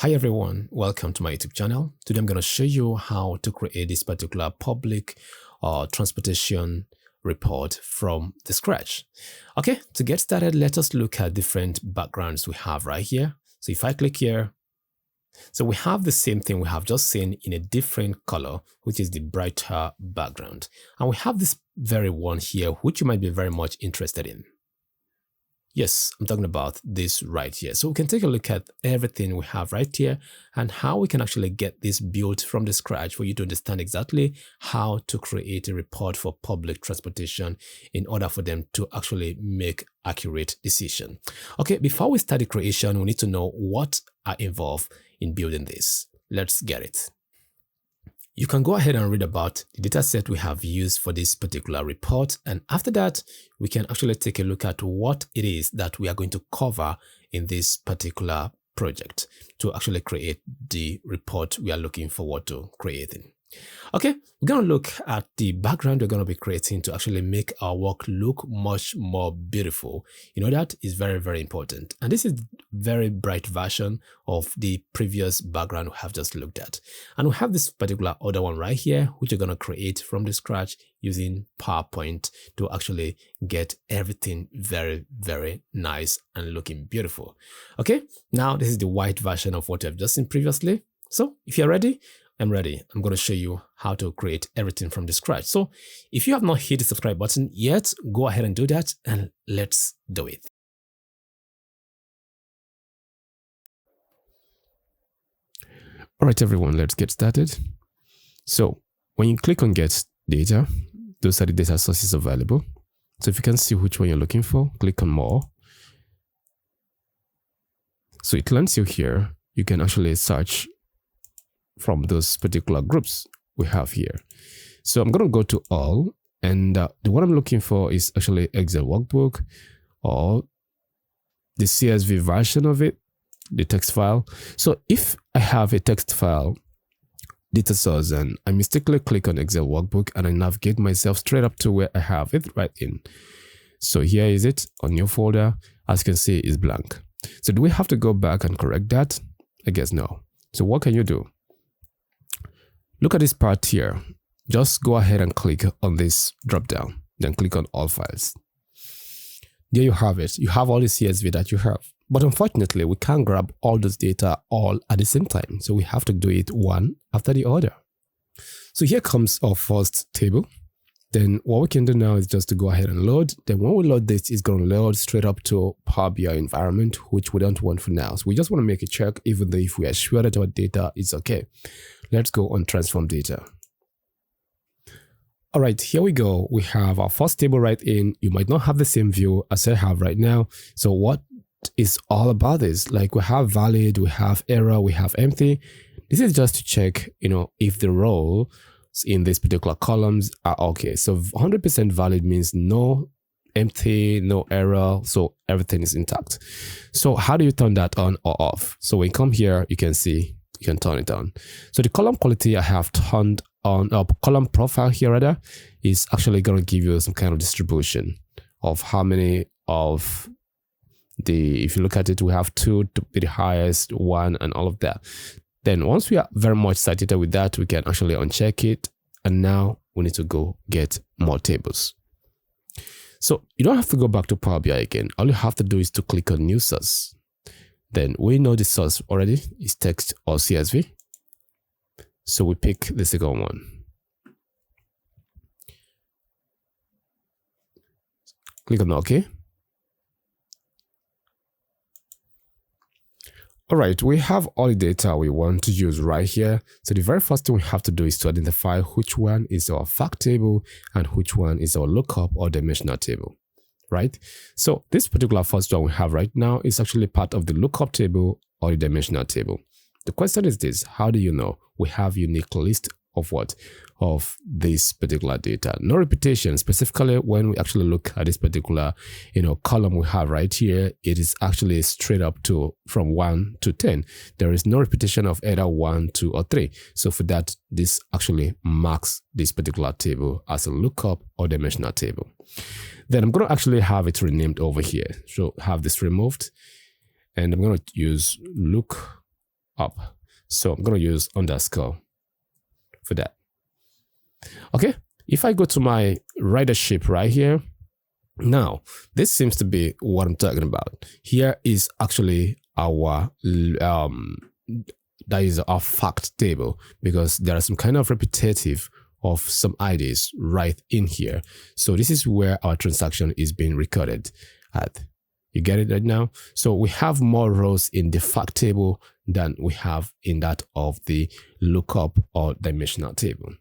Hi everyone, welcome to my YouTube channel. Today I'm going to show you how to create this particular public transportation report from the scratch. Okay, to get started, let us look at different backgrounds we have right here. So if I click here, so we have the same thing we have just seen in a different color, which is the brighter background. And we have this very one here, which you might be very much interested in. Yes, I'm talking about this right here. So we can take a look at everything we have right here and how we can actually get this built from the scratch for you to understand exactly how to create a report for public transportation in order for them to actually make accurate decision. Okay, before we start the creation, we need to know what are involved in building this. Let's get it. You can go ahead and read about the dataset we have used for this particular report. And after that, we can actually take a look at what it is that we are going to cover in this particular project to actually create the report we are looking forward to creating. Okay, we're going to look at the background we're going to be creating to actually make our work look much more beautiful. You know, that is very, very important. And this is a very bright version of the previous background we have just looked at. And we have this particular other one right here, which we're going to create from the scratch using PowerPoint to actually get everything very, very nice and looking beautiful. Okay, now this is the white version of what we have just seen previously. So if you're ready, I'm ready. I'm going to show you how to create everything from the scratch. So if you have not hit the subscribe button yet, go ahead and do that and let's do it. All right, everyone, let's get started. So when you click on get data, those are the data sources available. So if you can see which one you're looking for, click on more. So it lands you here. You can actually search from those particular groups we have here. So I'm going to go to all, and the one I'm looking for is actually Excel workbook or the CSV version of it, the text file. So if I have a text file data source and I mistakenly click on Excel workbook and I navigate myself straight up to where I have it right in. So here is it on your folder. As you can see, it's blank. So do we have to go back and correct that? I guess no. So what can you do? Look at this part here. Just go ahead and click on this drop down, then click on all files. There you have it. You have all the CSV that you have. But unfortunately, we can't grab all those data all at the same time. So we have to do it one after the other. So here comes our first table. Then what we can do now is just to go ahead and load. Then when we load this, it's going to load straight up to Power BI environment, which we don't want for now. So we just want to make a check, even though if we are sure that our data is okay. Let's go on transform data. All right, here we go. We have our first table right in. You might not have the same view as I have right now. So what is all about this? Like we have valid, we have error, we have empty. This is just to check, if the row in these particular columns are okay. So 100% valid means no empty, no error, so everything is intact. So how do you turn that on or off? So when you come here, you can see you can turn it on. So the column quality I have turned on, column profile here rather, is actually going to give you some kind of distribution of how many of the, if you look at it, we have 2 to be the highest, 1 and all of that. Then once we are very much satisfied with that, we can actually uncheck it. And now we need to go get more tables. So you don't have to go back to Power BI again. All you have to do is to click on new source. Then we know the source already is text or CSV. So we pick the second one. Click on OK. All right, we have all the data we want to use right here. So the very first thing we have to do is to identify which one is our fact table and which one is our lookup or dimensional table, right? So this particular first one we have right now is actually part of the lookup table or the dimensional table. The question is this: how do you know we have unique list of what? Of this particular data. No repetition. Specifically, when we actually look at this particular, column we have right here, it is actually straight up to from 1 to 10. There is no repetition of either 1, 2, or 3. So for that, this actually marks this particular table as a lookup or dimensional table. Then I'm going to actually have it renamed over here. So have this removed, and I'm going to use look up. So I'm going to use underscore for that. Okay, if I go to my ridership right here, now this seems to be what I'm talking about. Here is actually our that is our fact table, because there are some kind of repetitive of some IDs right in here. So this is where our transaction is being recorded at. You get it right now? So we have more rows in the fact table than we have in that of the lookup or dimensional table.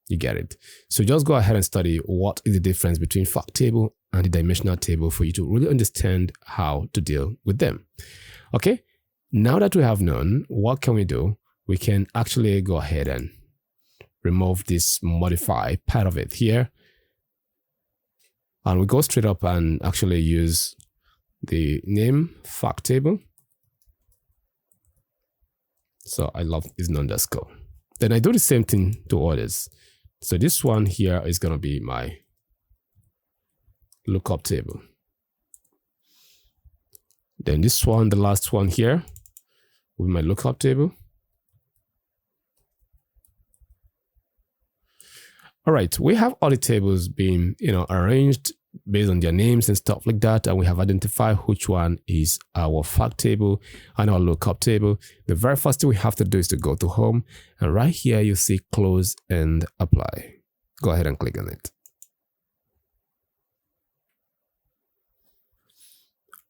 You get it? So just go ahead and study what is the difference between fact table and the dimensional table for you to really understand how to deal with them. Okay, now that we have known, what can we do? We can actually go ahead and remove this modify part of it here. And we go straight up and actually use the name fact table. So I love this underscore. Then I do the same thing to others. So this one here is going to be my lookup table. Then this one, the last one here, with my lookup table. All right, we have all the tables being, arranged based on their names and stuff like that, and we have identified which one is our fact table and our lookup table. The very first thing we have to do is to go to home, and right here you see close and apply. Go ahead and click on it.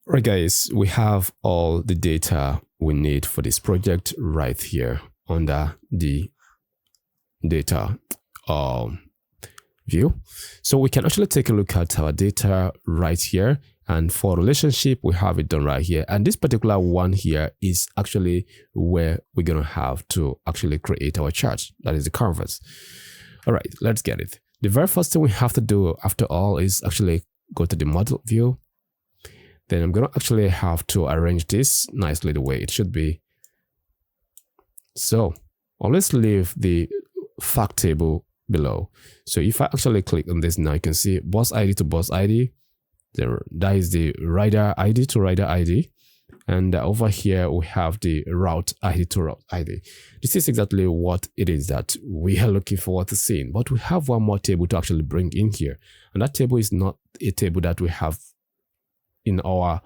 All right, guys, we have all the data we need for this project right here under the data view. So we can actually take a look at our data right here, and for relationship we have it done right here, and this particular one here is actually where we're gonna have to actually create our chart. That is the canvas. All right, let's get it. The very first thing we have to do after all is actually go to the model view. Then I'm gonna actually have to arrange this nicely the way it should be. So let's leave the fact table below. So if I actually click on this now, you can see bus ID to bus ID. That is the rider ID to rider ID. And over here we have the route ID to route ID. This is exactly what it is that we are looking forward to seeing. But we have one more table to actually bring in here. And that table is not a table that we have in our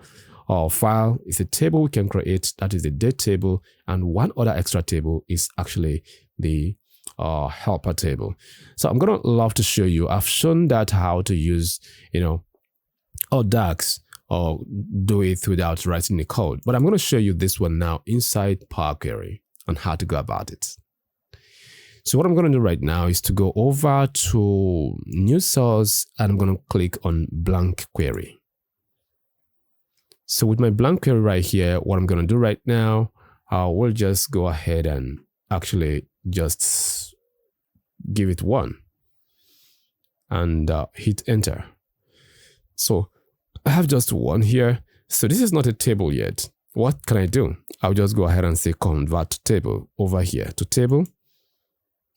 file. It's a table we can create. That is the date table. And one other extra table is actually the helper table. So I'm gonna love to show you. I've shown that how to use DAX or do it without writing the code, but I'm going to show you this one now inside Power Query and how to go about it. So what I'm going to do right now is to go over to new source, and I'm going to click on blank query. So with my blank query right here, what I'm going to do right now, we'll just go ahead and actually just give it 1 and hit enter. So I have just 1 here. So this is not a table yet. What can I do? I'll just go ahead and say convert table over here to table.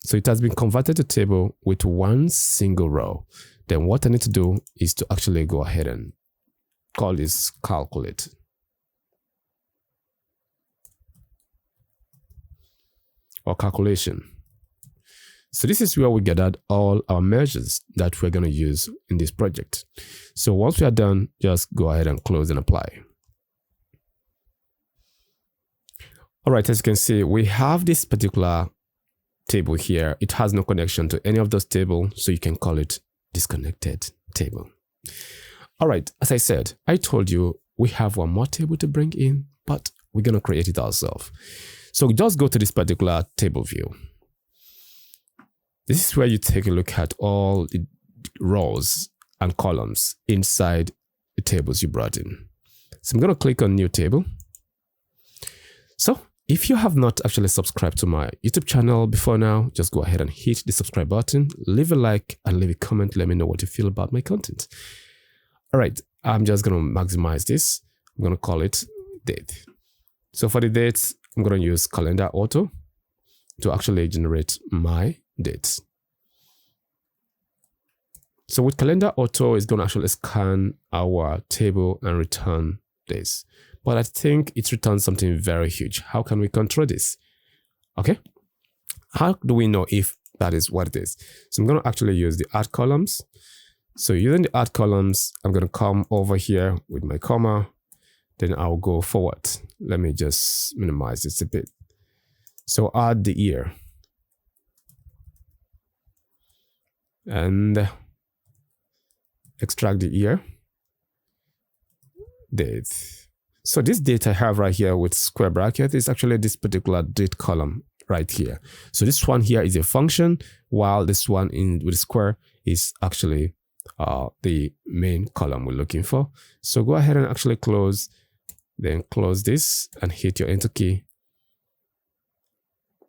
So it has been converted to table with 1 single row. Then what I need to do is to actually go ahead and call this calculate. Or calculation. So this is where we gathered all our measures that we're going to use in this project. So once we are done, just go ahead and close and apply. All right, as you can see, we have this particular table here. It has no connection to any of those tables, so you can call it disconnected table. All right, as I said, I told you we have one more table to bring in, but we're going to create it ourselves. So just go to this particular table view. This is where you take a look at all the rows and columns inside the tables you brought in. So I'm going to click on new table. So if you have not actually subscribed to my YouTube channel before now, just go ahead and hit the subscribe button, leave a like and leave a comment. Let me know what you feel about my content. All right, I'm just going to maximize this. I'm going to call it date. So for the dates, I'm going to use calendar auto to actually generate my dates. So with calendar auto, it's going to actually scan our table and return this. but I think it returns something very huge. How can we control this? Okay. How do we know if that is what it is? So I'm going to actually use the add columns. So using the add columns, I'm going to come over here with my comma. Then I'll go forward. Let me just minimize this a bit. So add the year. And extract the year. Date. So this date I have right here with square bracket is actually this particular date column right here. So this one here is a function, while this one with square is actually the main column we're looking for. So go ahead and actually close, then close this and hit your enter key.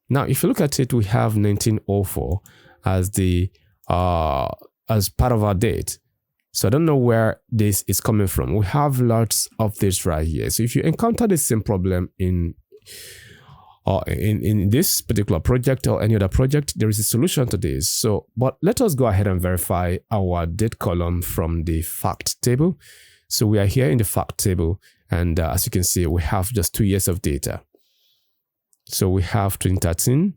Now, if you look at it, we have 1904 as the as part of our date. So I don't know where this is coming from. We have lots of this right here. So if you encounter the same problem in this particular project or any other project, there is a solution to this. So, but let us go ahead and verify our date column from the fact table. So we are here in the fact table, and as you can see, we have just 2 years of data. So we have 2013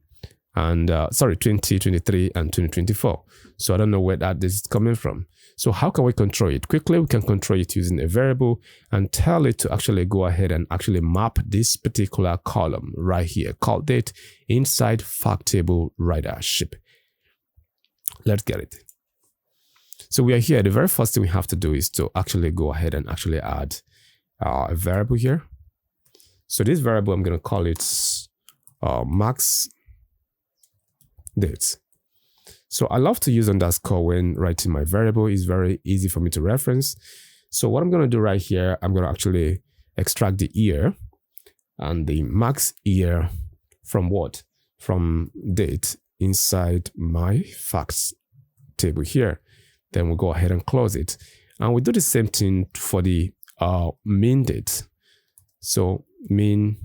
and 2023 and 2024. So I don't know where this is coming from. So how can we control it? Quickly, we can control it using a variable and tell it to actually go ahead and actually map this particular column right here, called date, inside fact table ridership. Let's get it. So we are here. The very first thing we have to do is to actually go ahead and actually add a variable here. So this variable, I'm going to call it max date. So I love to use underscore when writing my variable. It's very easy for me to reference. So what I'm going to do right here, I'm going to actually extract the year and the max year from what? From date inside my facts table here. Then we'll go ahead and close it. And we do the same thing for the mean date. So mean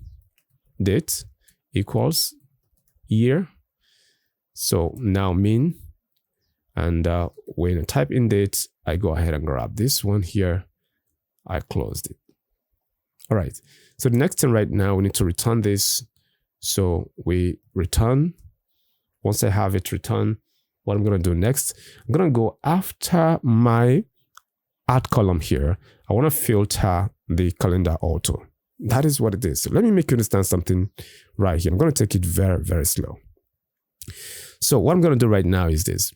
date equals year. So now mean, and when I type in date, I go ahead and grab this one here. I closed it. All right. So the next thing right now, we need to return this. So we return. Once I have it returned, what I'm going to do next, I'm going to go after my add column here. I want to filter the calendar auto. That is what it is. So let me make you understand something right here. I'm going to take it very, very slow. So what I'm going to do right now is this.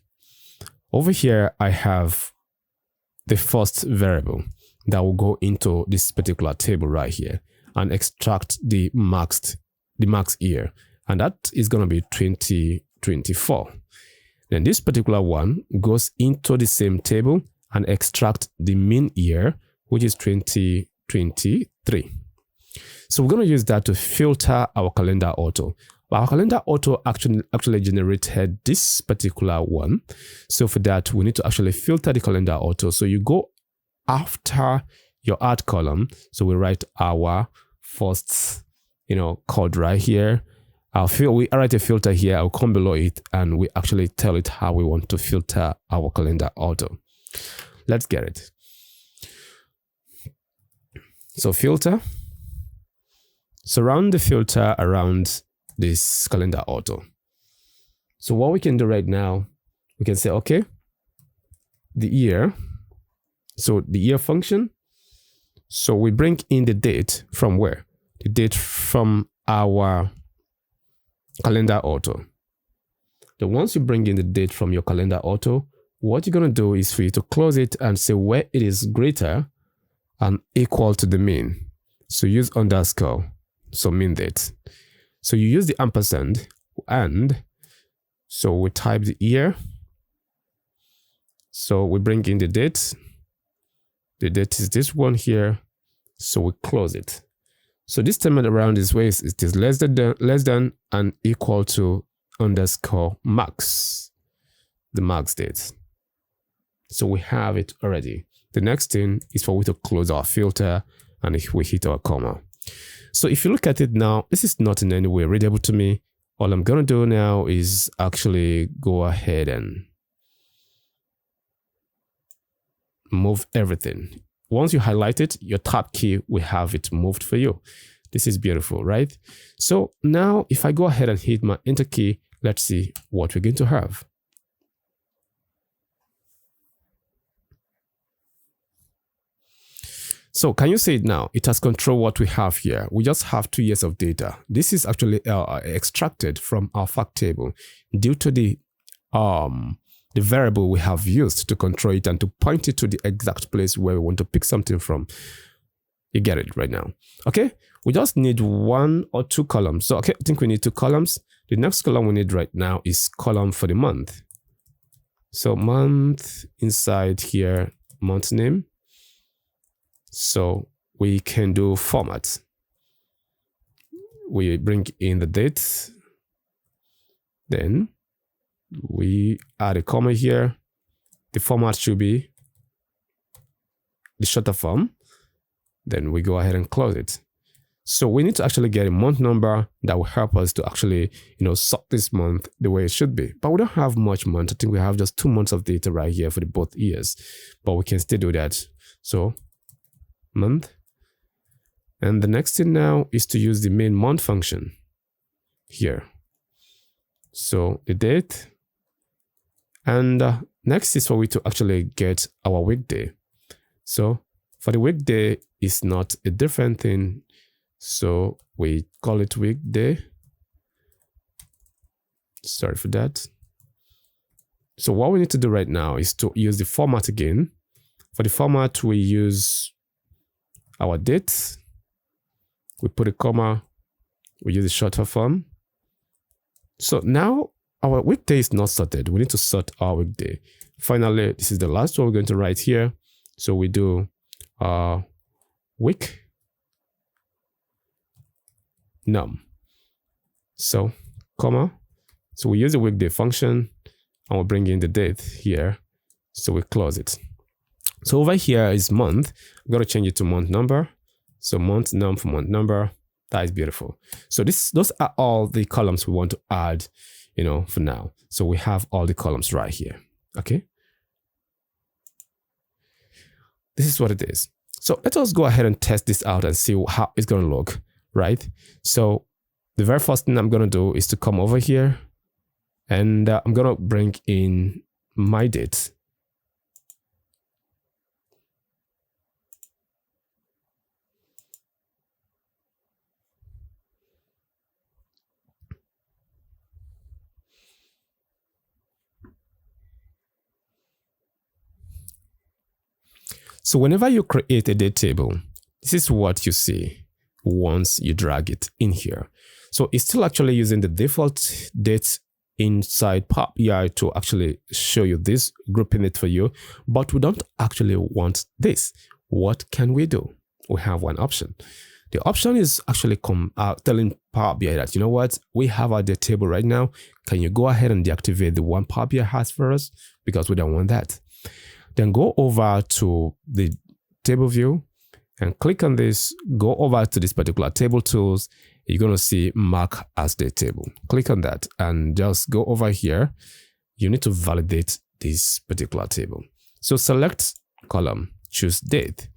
Over here, I have the first variable that will go into this particular table right here and extract the max year. And that is going to be 2024. Then this particular one goes into the same table and extract the mean year, which is 2023. So we're going to use that to filter our calendar auto. Our calendar auto actually generated this particular one. So for that, we need to actually filter the calendar auto. So you go after your add column. So we write our first, code right here. We write a filter here. I'll come below it and we actually tell it how we want to filter our calendar auto. Let's get it. So filter. Surround the filter around this calendar auto. So what we can do right now, we can say, okay, the year. So the year function. So we bring in the date from where? The date from our calendar auto. Then once you bring in the date from your calendar auto, what you're going to do is for you to close it and say where it is greater and equal to the mean. So use underscore. So mean date. So you use the ampersand and so we type the year. So we bring in the date. The date is this one here. So we close it. So this time around is where it is less than and equal to underscore max, the max date. So we have it already. The next thing is for we to close our filter and if we hit our comma. So if you look at it now, this is not in any way readable to me. All I'm going to do now is actually go ahead and move everything. once you highlight it, your tab key will have it moved for you. This is beautiful, right? So now if I go ahead and hit my enter key, let's see what we're going to have. So can you see it now? It has control what we have here. We just have 2 years of data. This is actually extracted from our fact table due to the variable we have used to control it and to point it to the exact place where we want to pick something from. You get it right now. Okay, we just need 1 or 2 columns. So okay, I think we need 2 columns. The next column we need right now is column for the month. So month, inside here, month name. So we can do format. We bring in the date. Then we add a comma here. The format should be the shorter form. Then we go ahead and close it. So we need to actually get a month number that will help us to actually, sort this month the way it should be. But we don't have much month. I think we have just 2 months of data right here for the both years, but we can still do that. So month. And the next thing now is to use the main month function here. So the date. And next is for we to actually get our weekday. So for the weekday, it's not a different thing. So we call it weekday. Sorry for that. So what we need to do right now is to use the format again. For the format, we use our dates. We put a comma. We use the shorter form. So now our weekday is not sorted. We need to sort our weekday. Finally, this is the last one we're going to write here. So we do week num. So comma. So we use the weekday function and we'll bring in the date here. So we close it. So over here is month. I'm going to change it to month number. So month num for month number. That is beautiful. So those are all the columns we want to add, for now. So we have all the columns right here. Okay. This is what it is. So let us go ahead and test this out and see how it's going to look, right? So the very first thing I'm going to do is to come over here and I'm going to bring in my date. So whenever you create a date table, this is what you see once you drag it in here. So it's still actually using the default dates inside Power BI to actually show you this, grouping it for you, but we don't actually want this. What can we do? We have one option. The option is actually telling Power BI that, you know what, we have our date table right now. Can you go ahead and deactivate the one Power BI has for us? Because we don't want that. Then go over to the table view and click on this, go over to this particular table tools. You're going to see mark as date table. Click on that and just go over here. You need to validate this particular table. So select column, choose date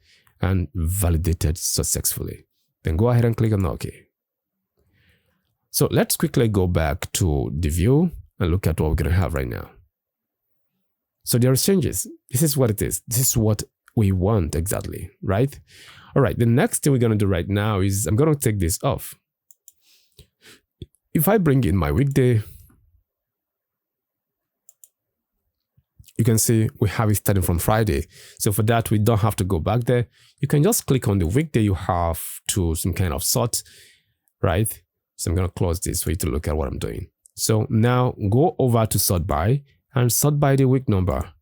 and validate it successfully. Then go ahead and click on OK. So let's quickly go back to the view and look at what we're going to have right now. So there are changes. This is what it is. This is what we want exactly, right? All right, the next thing we're going to do right now is I'm going to take this off. If I bring in my weekday, you can see we have it starting from Friday. So for that, we don't have to go back there. You can just click on the weekday you have to some kind of sort, right? So I'm going to close this for you to look at what I'm doing. So now go over to sort by and sort by the week number.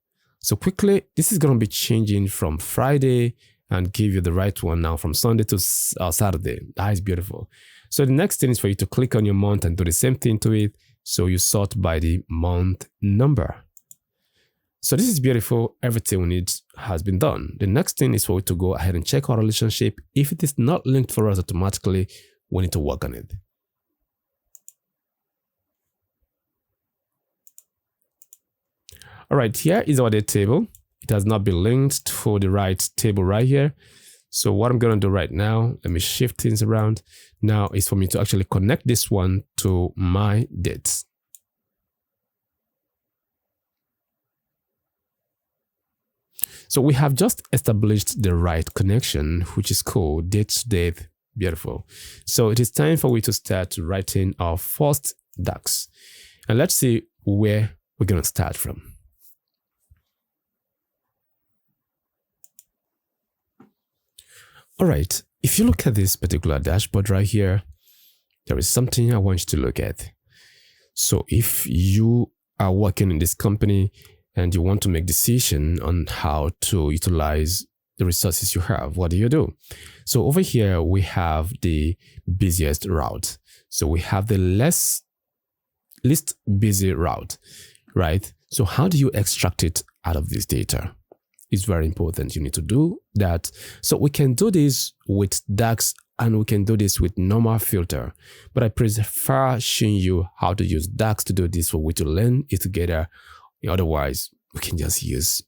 So quickly, this is going to be changing from Friday and give you the right one now from Sunday to Saturday. That is beautiful. So the next thing is for you to click on your month and do the same thing to it. So you sort by the month number. So this is beautiful. Everything we need has been done. The next thing is for you to go ahead and check our relationship. If it is not linked for us automatically, we need to work on it. All right, here is our date table. it has not been linked to the right table right here. So what I'm going to do right now, let me shift things around. Now is for me to actually connect this one to my dates. So we have just established the right connection, which is cool. Date to date, beautiful. So it is time for we to start writing our first DAX. And let's see where we're going to start from. All right, if you look at this particular dashboard right here, there is something I want you to look at. So if you are working in this company and you want to make decision on how to utilize the resources you have, what do? So over here, we have the busiest route. So we have the least busy route, right? So how do you extract it out of this data? It's very important. You need to do that. So we can do this with DAX and we can do this with normal filter. But I prefer showing you how to use DAX to do this for we to learn it together. Otherwise, we can just use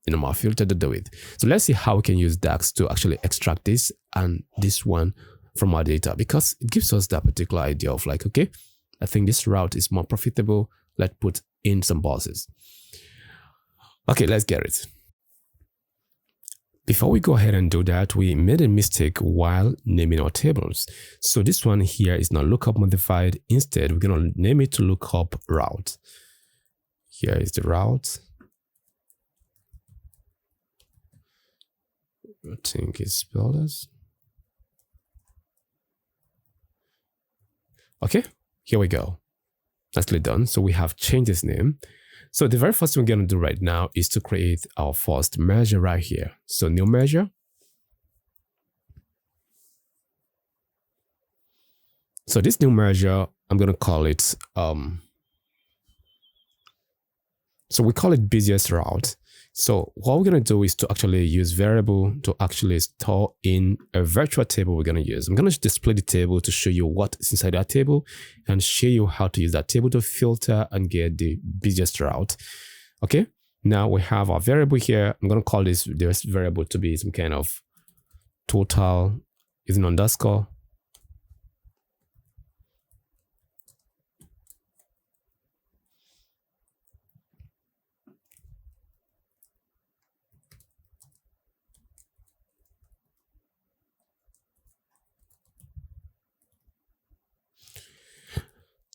the normal filter to do it. So let's see how we can use DAX to actually extract this and this one from our data, because it gives us that particular idea of like, okay, I think this route is more profitable. Let's put in some bosses. Okay, let's get it. Before we go ahead and do that, we made a mistake while naming our tables. So this one here is not lookup modified. Instead, we're going to name it to lookup route. Here is the route. I think it's spelled as. Okay, here we go. Nicely done. So we have changed this name. So the very first thing we're going to do right now is to create our first measure right here. So new measure. So this new measure, I'm going to call it, so we call it busiest route. So what we're going to do is to actually use variable to actually store in a virtual table we're going to use. I'm going to display the table to show you what is inside that table and show you how to use that table to filter and get the busiest route. Okay, now we have our variable here. I'm going to call this variable to be some kind of total, is an underscore.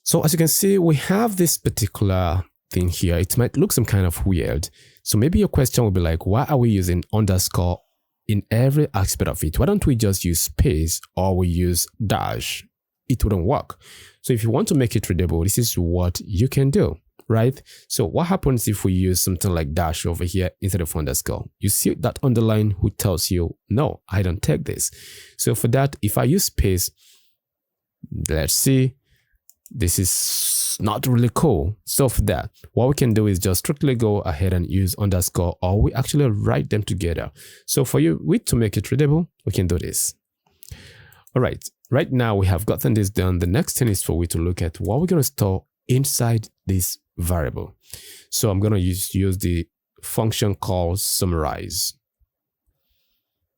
So as you can see, we have this particular thing here. It might look some kind of weird. So maybe your question will be like, why are we using underscore in every aspect of it? Why don't we just use space or we use dash? It wouldn't work. So if you want to make it readable, this is what you can do, right? So what happens if we use something like dash over here instead of underscore? You see that underline which tells you, no, I don't take this. So for that, if I use space, let's see, this is not really cool. So for that, what we can do is just strictly go ahead and use underscore, or we actually write them together. So for you, to make it readable, we can do this. All right, right now we have gotten this done. The next thing is for we to look at what we're going to store inside this variable. So I'm going to use the function called summarize.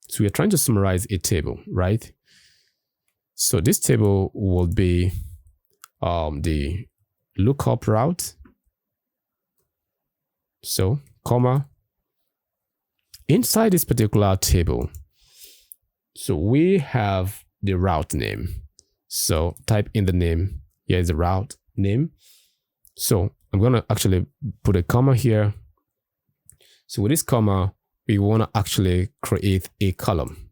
So we are trying to summarize a table, right? So this table will be the lookup route. So, comma, inside this particular table, so we have the route name. So type in the name. Here is the route name. So I'm going to actually put a comma here. So with this comma, we want to actually create a column.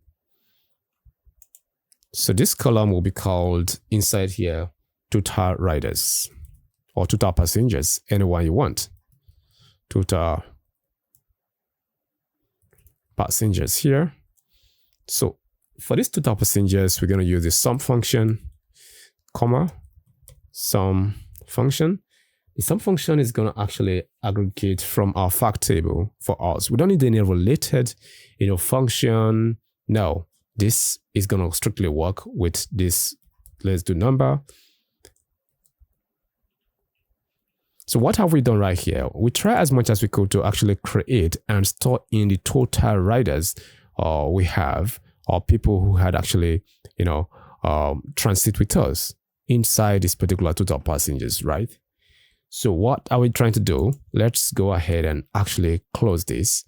So this column will be called inside here total riders or total passengers, anyone you want. Total passengers here. So for this total passengers, we're going to use the sum function, comma, sum function. The sum function is going to actually aggregate from our fact table for us. We don't need any related, function. No, this is going to strictly work with this. Let's do number. So what have we done right here? We try as much as we could to actually create and store in the total riders we have, or people who had actually, transit with us inside this particular total passengers, right? So what are we trying to do? Let's go ahead and actually close this.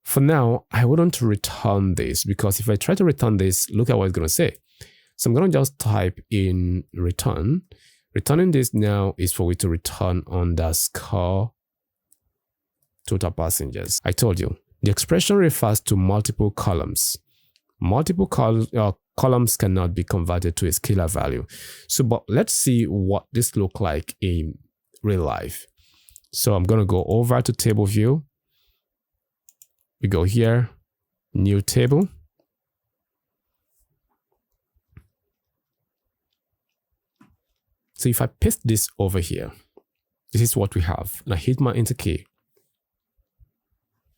For now, I wouldn't return this, because if I try to return this, look at what it's going to say. So I'm going to just type in return. Returning this now is for we to return underscore total passengers. I told you, the expression refers to multiple columns. Multiple columns cannot be converted to a scalar value. So, but let's see what this looks like in real life. So I'm going to go over to table view. We go here, new table. So if I paste this over here, this is what we have. And I hit my enter key.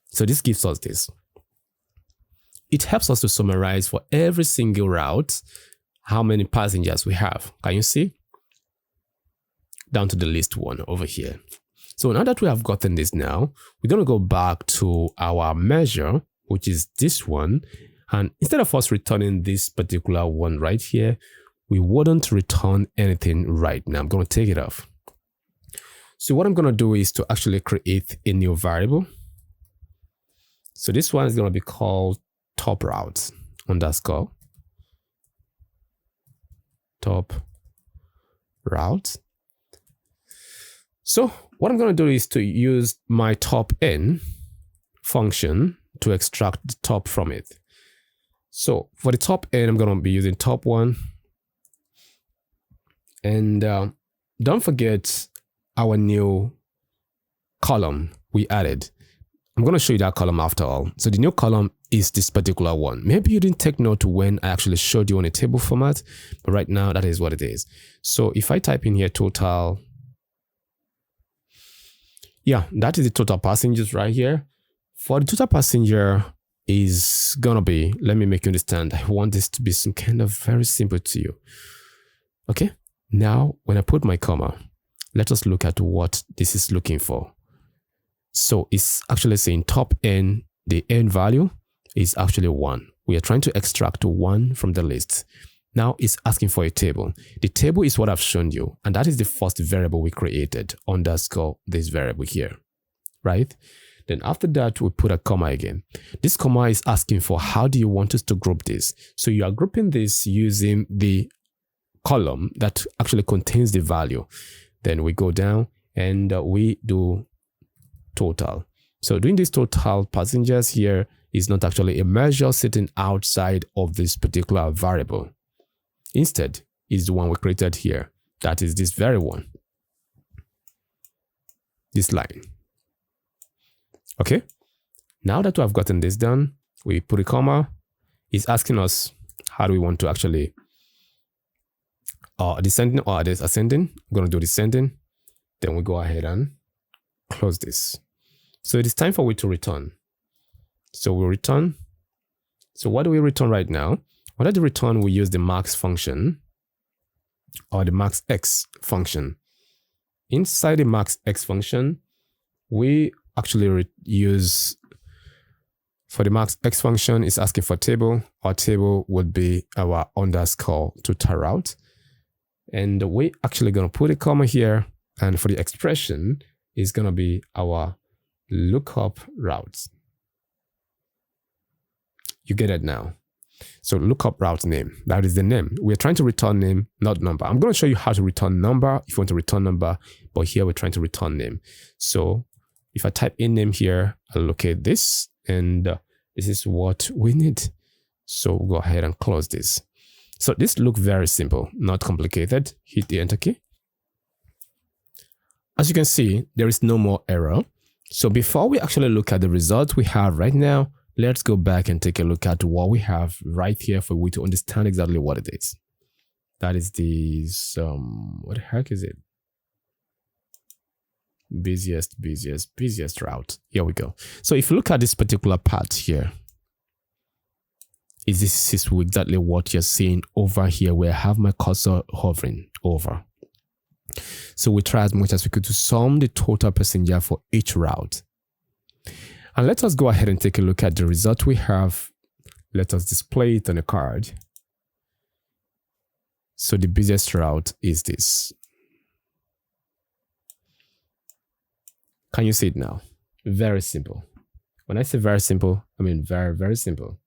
So this gives us this. It helps us to summarize for every single route how many passengers we have. Can you see? Down to the list one over here. So now that we have gotten this now, we're going to go back to our measure, which is this one. And instead of us returning this particular one right here, we wouldn't return anything right now. I'm going to take it off. So what I'm going to do is to actually create a new variable. So this one is going to be called top route underscore top route. So what I'm going to do is to use my top n function to extract the top from it. So for the top n, I'm going to be using top one. And don't forget our new column we added. I'm going to show you that column after all. So the new column is this particular one. Maybe you didn't take note when I actually showed you on a table format, but right now that is what it is. So if I type in here total, yeah, that is the total passengers right here. For the total passenger is going to be, let me make you understand. I want this to be some kind of very simple to you. Okay. Now, when I put my comma, let us look at what this is looking for. So it's actually saying top n, the n value is actually 1. We are trying to extract 1 from the list. Now it's asking for a table. The table is what I've shown you, and that is the first variable we created, underscore this variable here, right? Then after that, we put a comma again. This comma is asking for how do you want us to group this? So you are grouping this using the column that actually contains the value. Then we go down and we do total. So doing this total passengers here is not actually a measure sitting outside of this particular variable. Instead, is the one we created here. That is this very one. This line. Okay. Now that we have gotten this done, we put a comma. It's asking us how do we want to actually descending or this ascending. I'm going to do descending. Then we go ahead and close this. So it is time for we to return. So we return. So what do we return right now? What do we return? We use the max function or the max x function. Inside the max x function, we actually use for the max x function is asking for table. Our table would be our underscore total route. And we actually going to put a comma here. And for the expression is going to be our lookup routes. You get it now. So lookup route name, that is the name. We're trying to return name, not number. I'm going to show you how to return number if you want to return number, but here we're trying to return name. So if I type in name here, I'll locate this, and this is what we need. So we'll go ahead and close this. So this looks very simple, not complicated. Hit the enter key. As you can see, there is no more error. So before we actually look at the result we have right now, let's go back and take a look at what we have right here for we to understand exactly what it is. That is the, what the heck is it? Busiest route. Here we go. So if you look at this particular part here, this is exactly what you're seeing over here where I have my cursor hovering over. So we try as much as we could to sum the total passenger for each route. And let us go ahead and take a look at the result we have. Let us display it on a card. So the busiest route is this. Can you see it now? Very simple. When I say very simple, I mean very, very simple.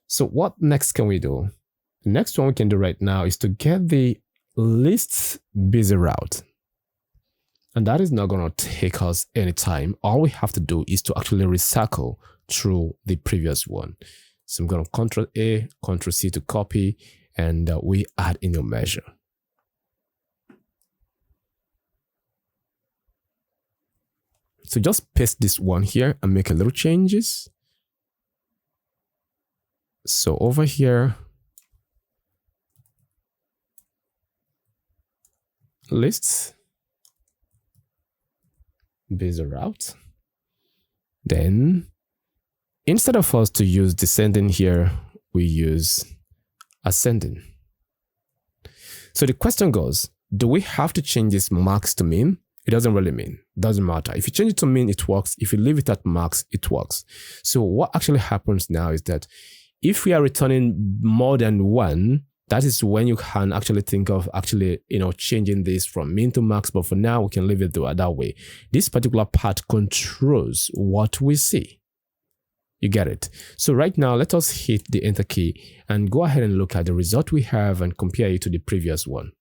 So what next can we do? The next one we can do right now is to get the least busy route. And that is not going to take us any time. All we have to do is to actually recycle through the previous one. So I'm going to Control A, Control C to copy, and we add in a measure. So just paste this one here and make a little changes. So over here, lists, busy route. Then instead of us to use descending here, we use ascending. So the question goes, do we have to change this max to min? It doesn't really mean. Doesn't matter. If you change it to min, it works. If you leave it at max, it works. So what actually happens now is that if we are returning more than one, that is when you can actually think of actually, changing this from min to max. But for now, we can leave it that way. This particular part controls what we see. You get it? So right now, let us hit the enter key and go ahead and look at the result we have and compare it to the previous one.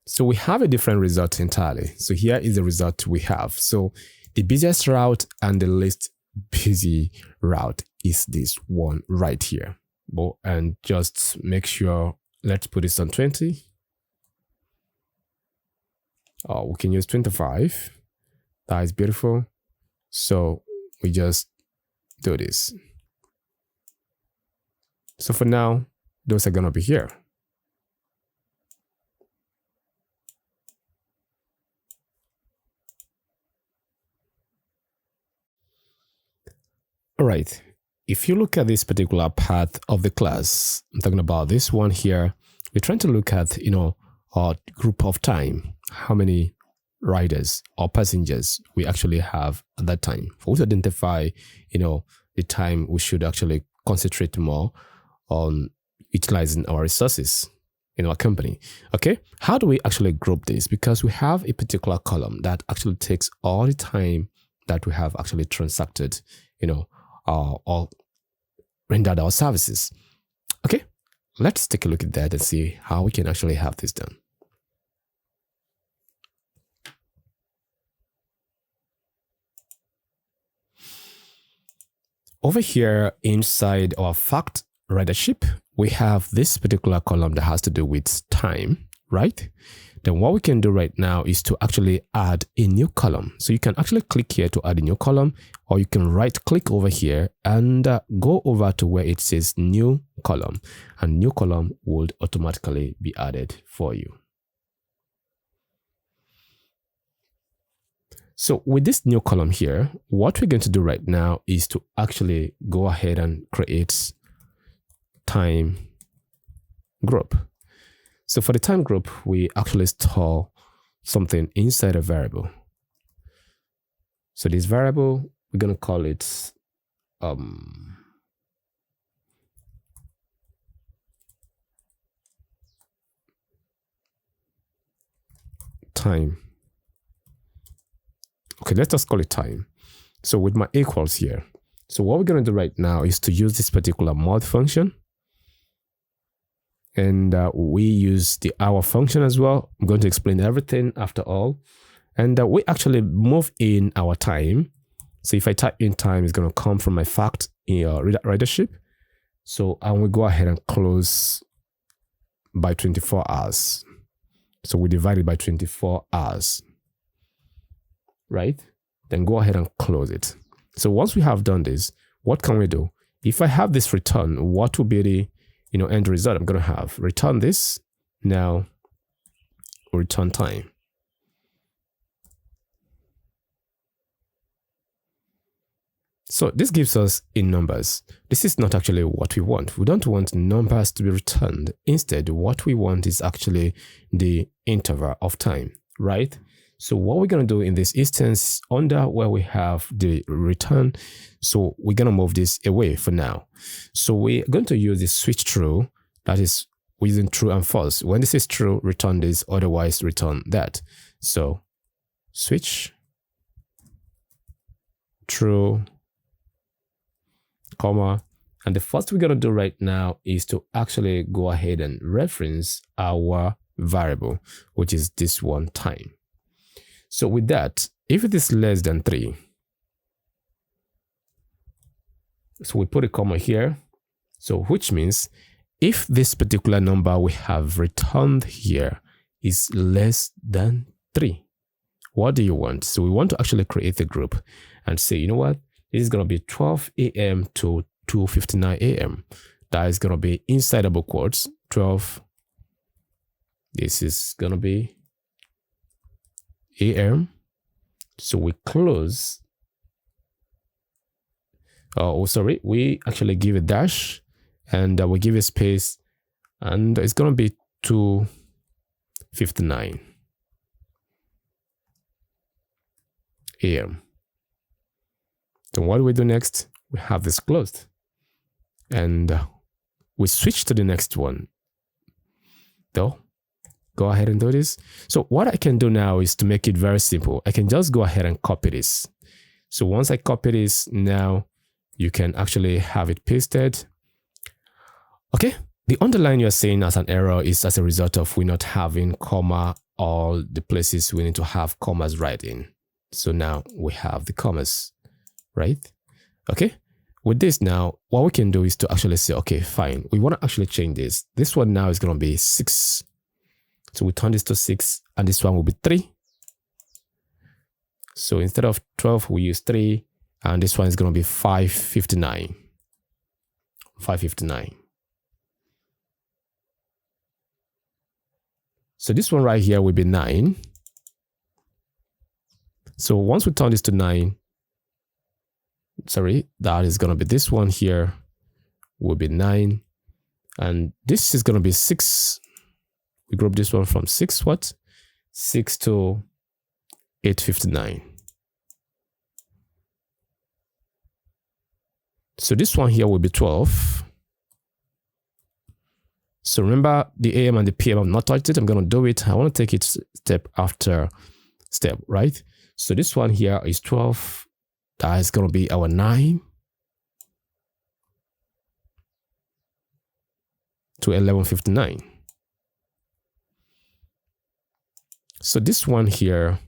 So we have a different result entirely. So here is the result we have. So the busiest route and the least busy route is this one right here. And just make sure, let's put this on 20. Oh, we can use 25. That is beautiful. So we just do this. So for now, those are going to be here. All right, if you look at this particular part of the class, I'm talking about this one here, we're trying to look at, our group of time, how many riders or passengers we actually have at that time. For us to identify, the time we should actually concentrate more on utilizing our resources in our company. Okay, how do we actually group this? Because we have a particular column that actually takes all the time that we have actually transacted, or rendered our services. Okay, let's take a look at that and see how we can actually have this done. Over here inside our fact ridership, we have this particular column that has to do with time, right? Then what we can do right now is to actually add a new column. So you can actually click here to add a new column, or you can right click over here and go over to where it says new column, and new column would automatically be added for you. So with this new column here, what we're going to do right now is to actually go ahead and create time group. So for the time group, we actually store something inside a variable. So this variable, we're going to call it time. Okay, let's just call it time. So with my equals here. So what we're going to do right now is to use this particular mod function. And we use the hour function as well. I'm going to explain everything after all. And we actually move in our time. So if I type in time, it's going to come from my fact in Ridership. So I will go ahead and close by 24 hours. So we divide it by 24 hours, right? Then go ahead and close it. So once we have done this, what can we do? If I have this return, what will be the end result? I'm going to have return this, now return time. So this gives us in numbers. This is not actually what we want. We don't want numbers to be returned. Instead, what we want is actually the interval of time, right? So what we're going to do in this instance, under where we have the return, so we're going to move this away for now. So we're going to use the switch true, that is using true and false. When this is true, return this, otherwise return that. So switch true, comma, and the first we're going to do right now is to actually go ahead and reference our variable, which is this one time. So with that, if it is less than 3, so we put a comma here, so which means if this particular number we have returned here is less than 3, what do you want? So we want to actually create a group and say, you know what, this is going to be 12 a.m. to 2:59 a.m. That is going to be inside double quotes, 12. This is going to be a.m. So we close. Oh, sorry. We actually give a dash and we give a space, and it's going to be 2:59 a.m. So what do we do next? We have this closed and we switch to the next one. Though, go ahead and do this. So what I can do now is to make it very simple. I can just go ahead and copy this. So once I copy this, now you can actually have it pasted. Okay. The underline you're seeing as an error is as a result of we not having comma all the places we need to have commas right in. So now we have the commas, right? Okay. With this now, what we can do is to actually say, okay, fine. We want to actually change this. This one now is going to be 6. So we turn this to 6 and this one will be 3. So instead of 12, we use 3 and this one is going to be 5:59. 5:59. So this one right here will be 9. So once we turn this to 9, sorry, that is going to be this one here will be 9. And this is going to be 6. We group this one from 6 what? 6 to 8:59. So this one here will be 12. So remember the AM and the PM, I'm not touched it. I'm going to do it. I want to take it step after step, right? So this one here is 12. That is going to be our 9 to 11:59. So this one here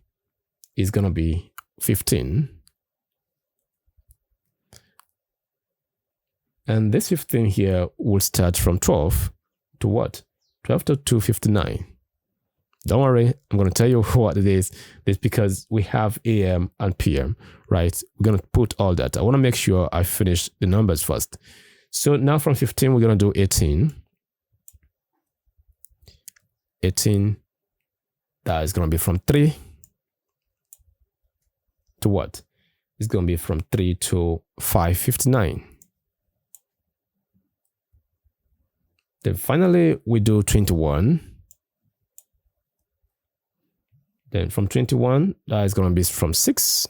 is going to be 15. And this 15 here will start from 12 to what? 12 to 2:59. Don't worry, I'm going to tell you what it is. It's because we have AM and PM, right? We're going to put all that. I want to make sure I finish the numbers first. So now from 15, we're going to do 18. 18, that is going to be from 3 to what? It's going to be from 3 to 5:59. Then finally, we do 21. Then from 21, that is going to be from 6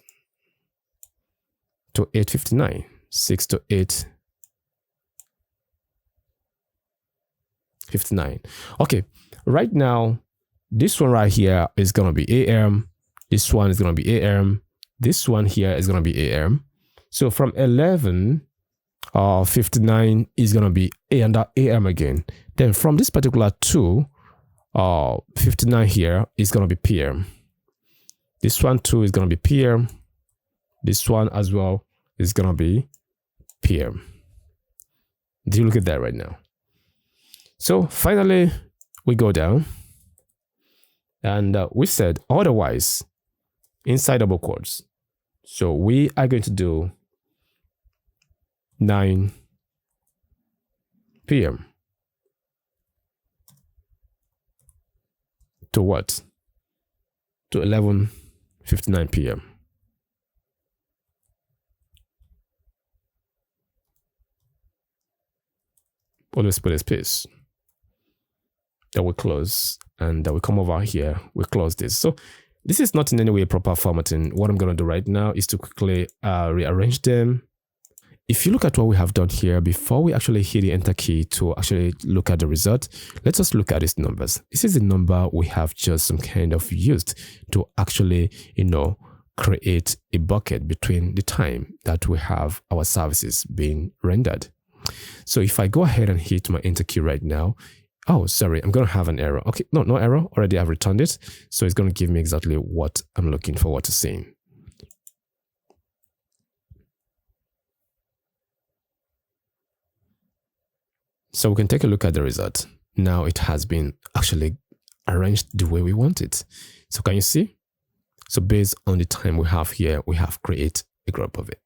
to 8:59. 6 to 8:59. Okay, right now, this one right here is going to be AM. This one is going to be AM. This one here is going to be AM. So from 11:59 is going to be AM again. Then from this particular 59 here is going to be PM. This one too is going to be PM. This one as well is going to be PM. Do you look at that right now? So finally, we go down and we said otherwise inside double quotes. So we are going to do 9 p.m. to what? To 11:59 p.m. always put a space. Then we close, and then we come over here, we close this. So this is not in any way proper formatting. What I'm going to do right now is to quickly rearrange them. If you look at what we have done here, before we actually hit the enter key to actually look at the result, let's just look at these numbers. This is the number we have just some kind of used to actually, create a bucket between the time that we have our services being rendered. So if I go ahead and hit my enter key right now, oh, sorry, I'm going to have an error. Okay, no error. Already I've returned it. So it's going to give me exactly what I'm looking forward to seeing. So we can take a look at the result. Now it has been actually arranged the way we want it. So can you see? So based on the time we have here, we have created a group of it.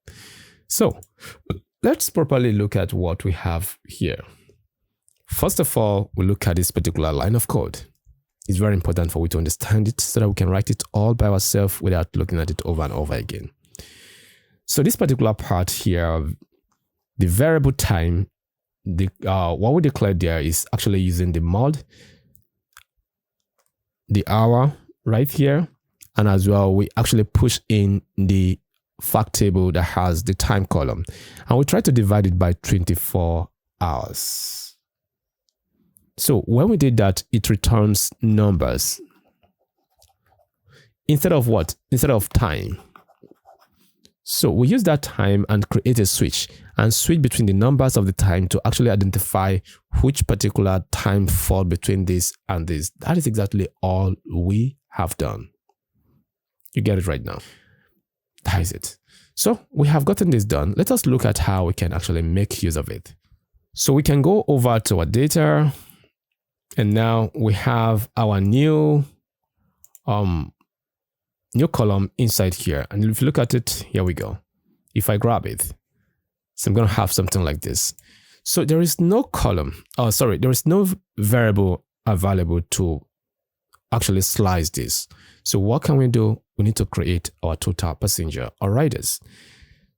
So let's properly look at what we have here. First of all, we look at this particular line of code. It's very important for we to understand it so that we can write it all by ourselves without looking at it over and over again. So this particular part here, the variable time, what we declared there is actually using the mod, the hour right here, and as well we actually push in the fact table that has the time column, and we try to divide it by 24 hours. So when we did that, it returns numbers instead of what? Instead of time. So we use that time and create a switch between the numbers of the time to actually identify which particular time fall between this and this. That is exactly all we have done. You get it right now. That is it. So we have gotten this done. Let us look at how we can actually make use of it. So we can go over to our data, and now we have our new column inside here. And if you look at it, here we go. If I grab it, so I'm going to have something like this. So there is no column, there is no variable available to actually slice this. So what can we do? We need to create our total passenger or riders.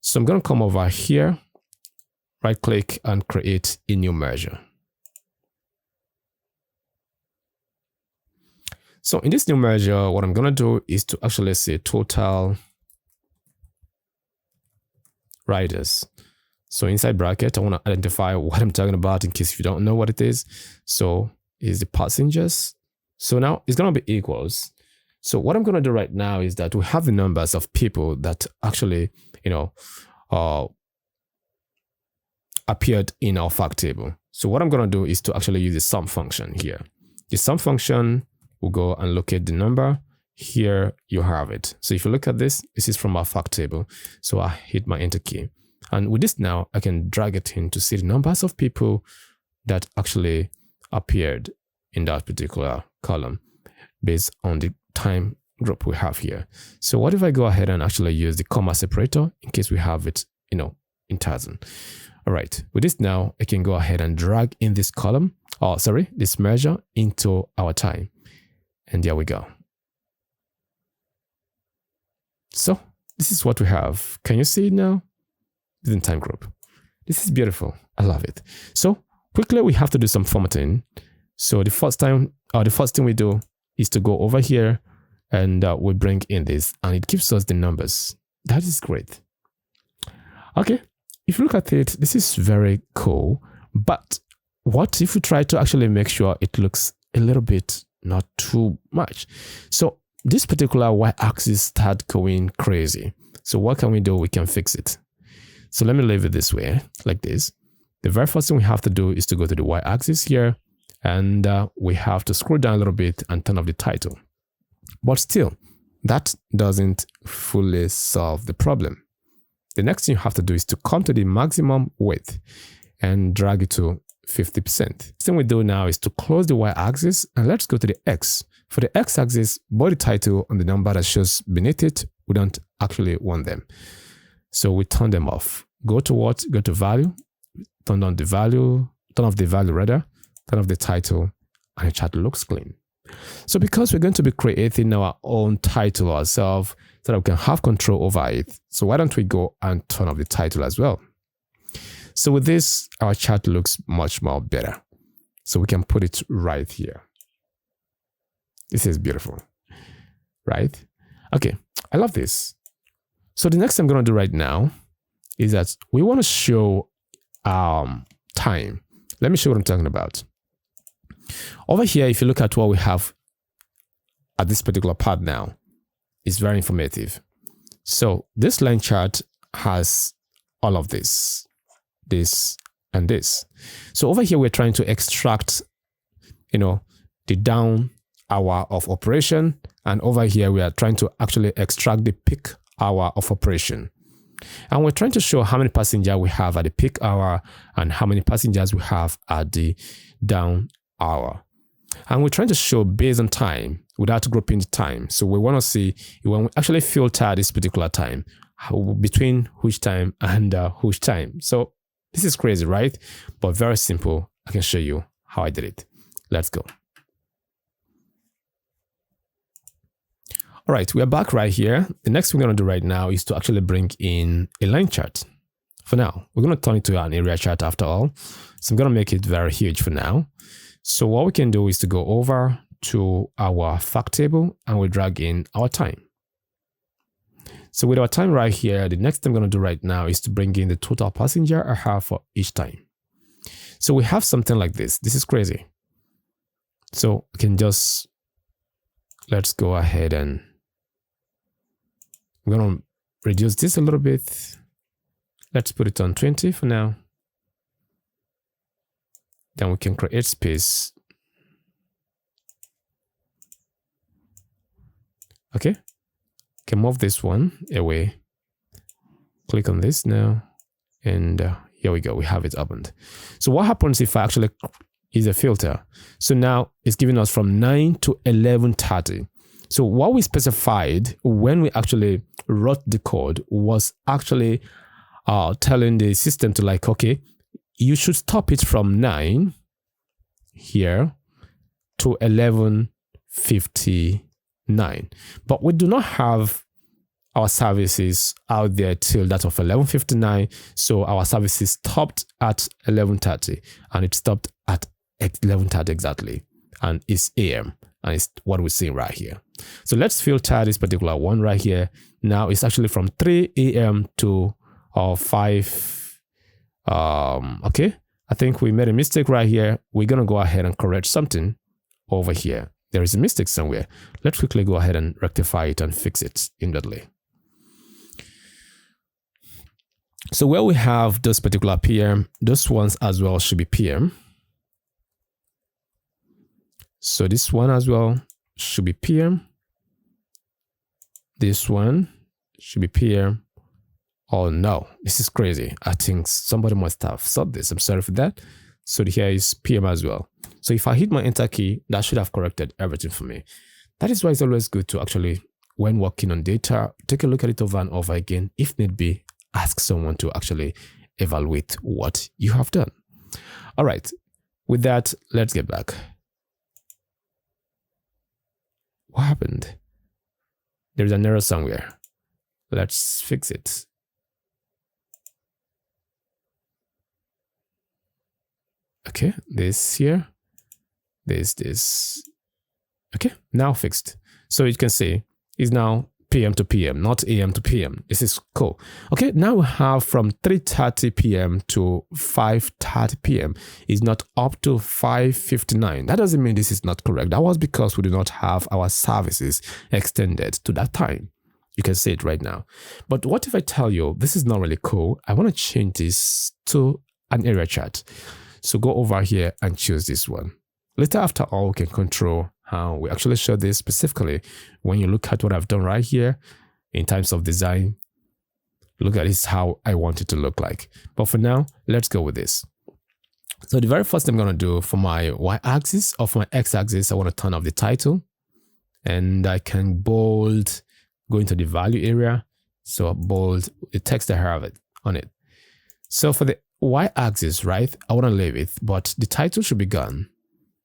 So I'm going to come over here, right click and create a new measure. So in this new measure, what I'm going to do is to actually say total riders. So inside bracket, I want to identify what I'm talking about in case you don't know what it is. So is the passengers. So now it's going to be equals. So what I'm going to do right now is that we have the numbers of people that actually, appeared in our fact table. So what I'm going to do is to actually use the sum function here. The sum function will go and locate the number. Here you have it. So if you look at this, this is from our fact table. So I hit my enter key. And with this now, I can drag it in to see the numbers of people that actually appeared in that particular column based on the time group we have here. So what if I go ahead and actually use the comma separator in case we have it, in 1000. All right, with this now, I can go ahead and drag in this column, this measure into our time. And there we go. So this is what we have. Can you see it now? Within time group. This is beautiful. I love it. So quickly, we have to do some formatting. So the first thing we do is to go over here and we bring in this, and it gives us the numbers. That is great. Okay. If you look at it, this is very cool. But what if we try to actually make sure it looks a little bit not too much? So this particular y-axis start going crazy. So what can we do? We can fix it. So let me leave it this way, like this. The very first thing we have to do is to go to the y-axis here, and we have to scroll down a little bit and turn off the title. But still, that doesn't fully solve the problem. The next thing you have to do is to come to the maximum width and drag it to 50%. The thing we do now is to close the y-axis, and let's go to the x. For the x-axis, both the title and the number that shows beneath it, we don't actually want them. So we turn them off. Go to what? Go to value, turn off the value rather, turn off the title, and the chart looks clean. So because we're going to be creating our own title ourselves so that we can have control over it, so why don't we go and turn off the title as well? So with this, our chart looks much more better. So we can put it right here. This is beautiful, right? Okay, I love this. So the next thing I'm going to do right now is that we want to show time. Let me show what I'm talking about. Over here, if you look at what we have at this particular part now, it's very informative. So this line chart has all of this, and this. So over here, we're trying to extract, the down hour of operation. And over here, we are trying to actually extract the peak hour of operation. And we're trying to show how many passengers we have at the peak hour and how many passengers we have at the down hour. And we're trying to show based on time without grouping the time. So we want to see when we actually filter this particular time, between which time and which time. So this is crazy, right? But very simple. I can show you how I did it. Let's go. All right, we are back right here. The next thing we're going to do right now is to actually bring in a line chart. For now, we're going to turn it to an area chart after all. So I'm going to make it very huge for now. So what we can do is to go over to our fact table and we drag in our time. So with our time right here, the next thing I'm going to do right now is to bring in the total passenger I have for each time. So we have something like this. This is crazy. So we can just, let's go ahead and I'm going to reduce this a little bit. Let's put it on 20 for now. Then we can create space. Okay. Can move this one away. Click on this now. And here we go. We have it opened. So what happens if I actually use a filter? So now it's giving us from 9 to 11:30. So what we specified when we actually wrote the code was actually telling the system to like, okay, you should stop it from 9 here to 11:59. But we do not have our services out there till that of 11:59. So our services stopped at 11:30 and it stopped at 11:30 exactly. And it's AM and it's what we're seeing right here. So let's filter this particular one right here. Now it's actually from 3 AM to 5. Okay, I think we made a mistake right here. We're going to go ahead and correct something over here. There is a mistake somewhere. Let's quickly go ahead and rectify it and fix it immediately. So where we have this particular PM, those ones as well should be PM. So this one as well should be PM. This one should be PM. Oh no, this is crazy. I think somebody must have solved this. I'm sorry for that. So here is PM as well. So if I hit my enter key, that should have corrected everything for me. That is why it's always good to actually, when working on data, take a look at it over and over again. If need be, ask someone to actually evaluate what you have done. All right, with that, let's get back. What happened? There's an error somewhere. Let's fix it. Okay, this here, this. Okay, now fixed. So you can see it's now PM to PM, not AM to PM. This is cool. Okay, now we have from 3:30 PM to 5:30 PM. It's not up to 5:59. That doesn't mean this is not correct. That was because we do not have our services extended to that time. You can see it right now. But what if I tell you this is not really cool? I want to change this to an area chart. So go over here and choose this one. Later, after all, we can control how we actually show this specifically. When you look at what I've done right here in terms of design, look at this how I want it to look like. But for now, let's go with this. So the very first thing I'm going to do for my y-axis or for my x-axis, I want to turn off the title and I can bold, go into the value area. So bold the text I have on it. So for the y-axis, right, I want to leave it, but the title should be gone,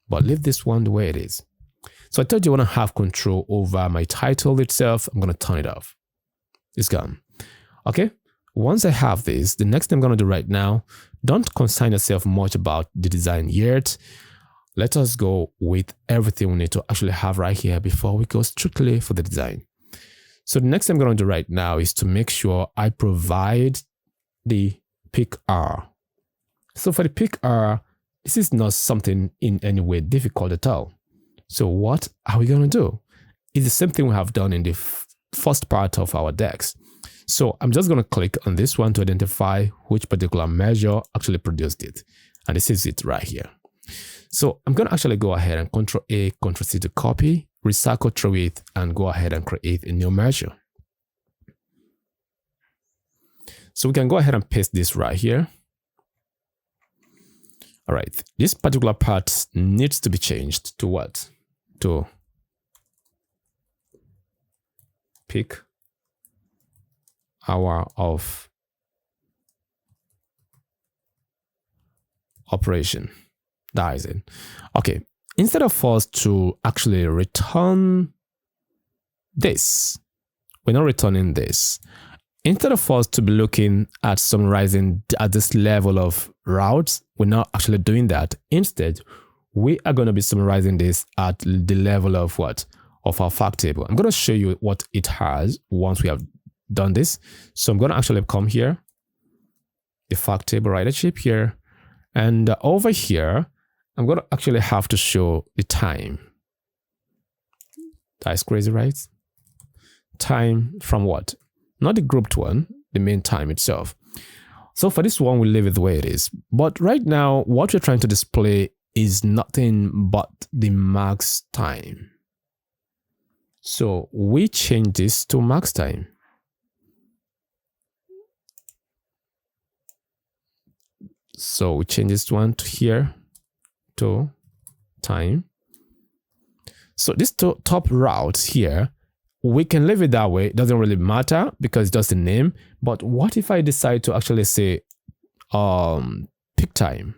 but leave this one the way it is. So I told you I want to have control over my title itself. I'm going to turn it off. It's gone. Okay. once I have this, the next thing I'm going to do right now, don't concern yourself much about the design yet. Let us go with everything we need to actually have right here before we go strictly for the design. So the next thing I'm going to do right now is to make sure I provide the peak hour. So for the peak hour, this is not something in any way difficult at all. So what are we going to do? It's the same thing we have done in the first part of our DAX. So I'm just going to click on this one to identify which particular measure actually produced it. And this is it right here. So I'm going to actually go ahead and Ctrl-A, Ctrl-C to copy, recycle through it, and go ahead and create a new measure. So we can go ahead and paste this right here. All right, this particular part needs to be changed to what? To peak hour of operation. That is it. Okay, instead of us to actually return this, we're not returning this. Instead of us to be looking at summarizing at this level of routes, we're not actually doing that. Instead, we are going to be summarizing this at the level of what? Of our fact table. I'm going to show you what it has once we have done this. So I'm going to actually come here, the fact table ridership here, and over here, I'm going to actually have to show the time. That's crazy, right? Time from what? Not the grouped one, the main time itself. So for this one, we'll leave it the way it is. But right now, what we're trying to display is nothing but the max time. So we change this to max time. So we change this one to here to time. So this top route here, we can leave it that way. It doesn't really matter because it's just a name. But what if I decide to actually say peak time?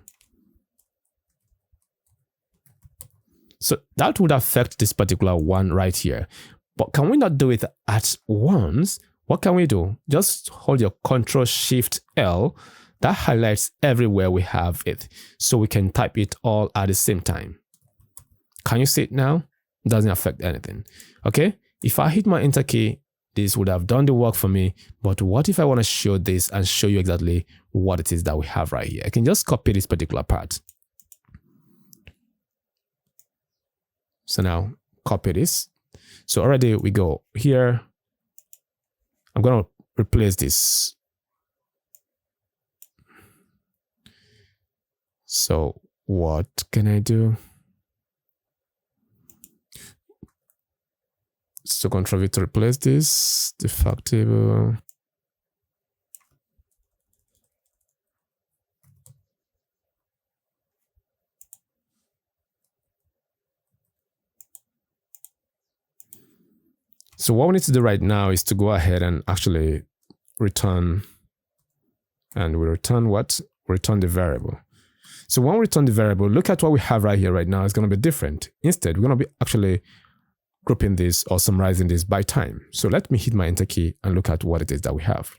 So that would affect this particular one right here. But can we not do it at once? What can we do? Just hold your Ctrl-Shift-L. That highlights everywhere we have it. So we can type it all at the same time. Can you see it now? It doesn't affect anything. Okay? If I hit my enter key, this would have done the work for me. But what if I want to show this and show you exactly what it is that we have right here? I can just copy this particular part. So now copy this. So already we go here. I'm going to replace this. So what can I do? So Ctrl-V to replace this, the fact table. So what we need to do right now is to go ahead and actually return, and we return what? Return the variable. So when we return the variable, look at what we have right here right now. It's going to be different. Instead, we're going to be actually grouping this or summarizing this by time. So let me hit my enter key and look at what it is that we have.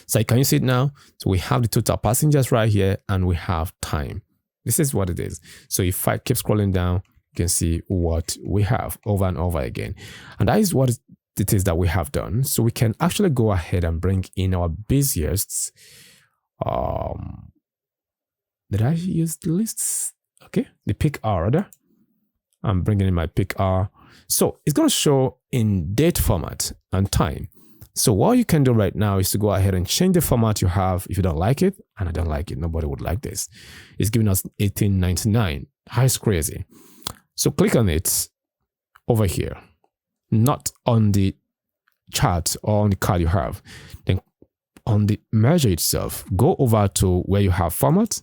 So can you see it now? So we have the total passengers right here and we have time. This is what it is. So if I keep scrolling down, you can see what we have over and over again. And that is what it is that we have done. So we can actually go ahead and bring in our busiest. Did I use the lists? Okay, the peak hour rather. I'm bringing in my peak hour. So it's going to show in date format and time. So what you can do right now is to go ahead and change the format you have if you don't like it. And I don't like it. Nobody would like this. It's giving us 1899. That's crazy. So click on it over here, not on the chart or on the card you have. Then on the measure itself, go over to where you have format.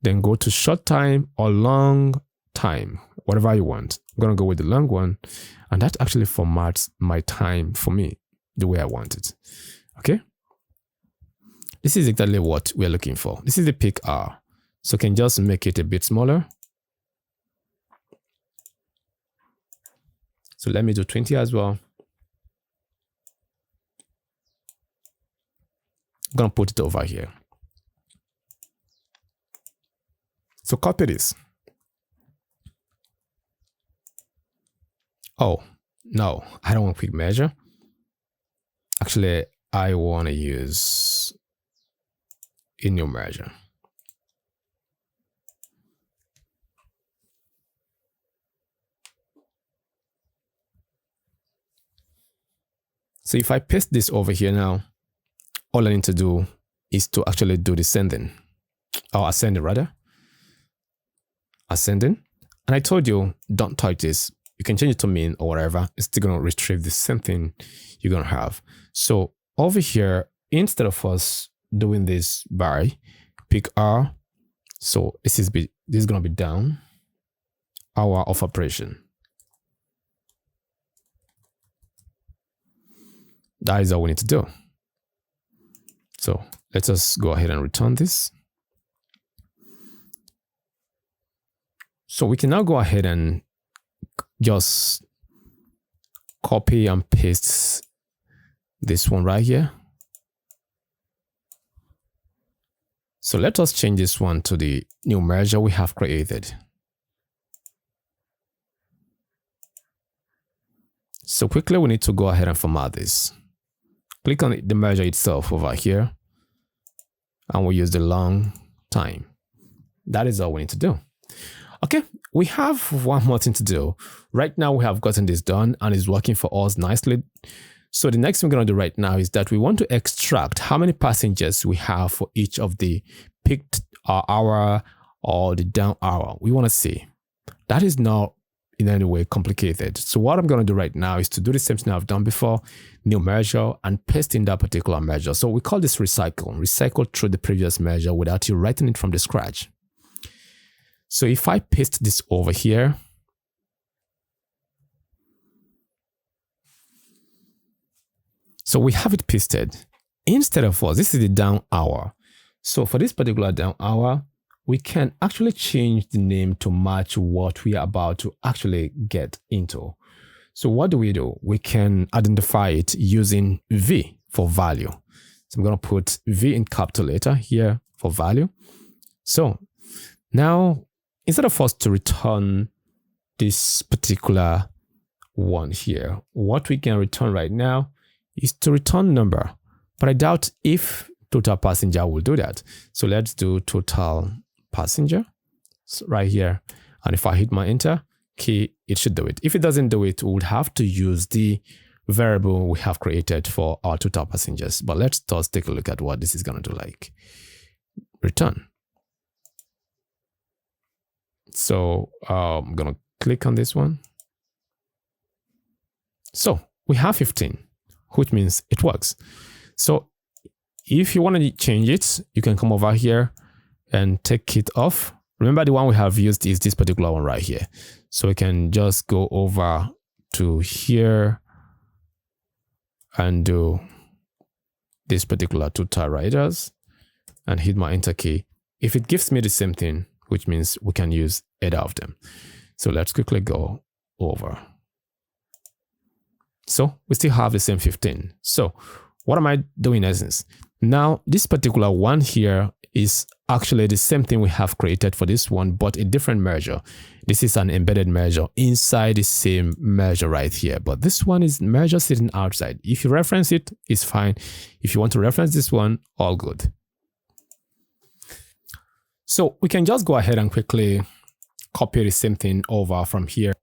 Then go to short time or long time, whatever you want. I'm going to go with the long one. And that actually formats my time for me the way I want it. Okay. This is exactly what we're looking for. This is the peak hour. So I can just make it a bit smaller. So let me do 20 as well. I'm going to put it over here. So copy this. Oh, no, I don't want quick measure. Actually, I want to use a new measure. So if I paste this over here now, all I need to do is to actually do the sending, or ascending rather. Ascending. And I told you, don't touch this. You can change it to min or whatever. It's still going to retrieve the same thing you're going to have. So over here, instead of us doing this by pick R, so this is going to be down hour of operation. That is all we need to do. So let us go ahead and return this. So we can now go ahead and just copy and paste this one right here. So let us change this one to the new measure we have created. So quickly we need to go ahead and format this. Click on the measure itself over here, and we'll use the long time. That is all we need to do. Okay, we have one more thing to do. Right now we have gotten this done and it's working for us nicely. So the next thing we're going to do right now is that we want to extract how many passengers we have for each of the picked hour or the down hour. We want to see. That is not in any way complicated. So what I'm going to do right now is to do the same thing I've done before, new measure, and paste in that particular measure. So we call this recycle. Recycle through the previous measure without you writing it from the scratch. So if I paste this over here, so we have it pasted. Instead of us, this is the down hour. So for this particular down hour, we can actually change the name to match what we are about to actually get into. So what do? We can identify it using V for value. So I'm going to put V in capital letter here for value. So now, instead of us to return this particular one here, what we can return right now is to return number. But I doubt if total passenger will do that. So let's do total passenger right here. And if I hit my enter key, it should do it. If it doesn't do it, we would have to use the variable we have created for our total passengers. But let's just take a look at what this is going to do like. Return. So I'm going to click on this one. So we have 15, which means it works. So if you want to change it, you can come over here and take it off. Remember, the one we have used is this particular one right here. So we can just go over to here and do this particular total riders and hit my enter key. If it gives me the same thing, which means we can use either of them. So let's quickly go over. So we still have the same 15. So what am I doing in essence? Now, this particular one here is actually the same thing we have created for this one, but a different measure. This is an embedded measure inside the same measure right here. But this one is measure sitting outside. If you reference it, it's fine. If you want to reference this one, all good. So we can just go ahead and quickly copy the same thing over from here.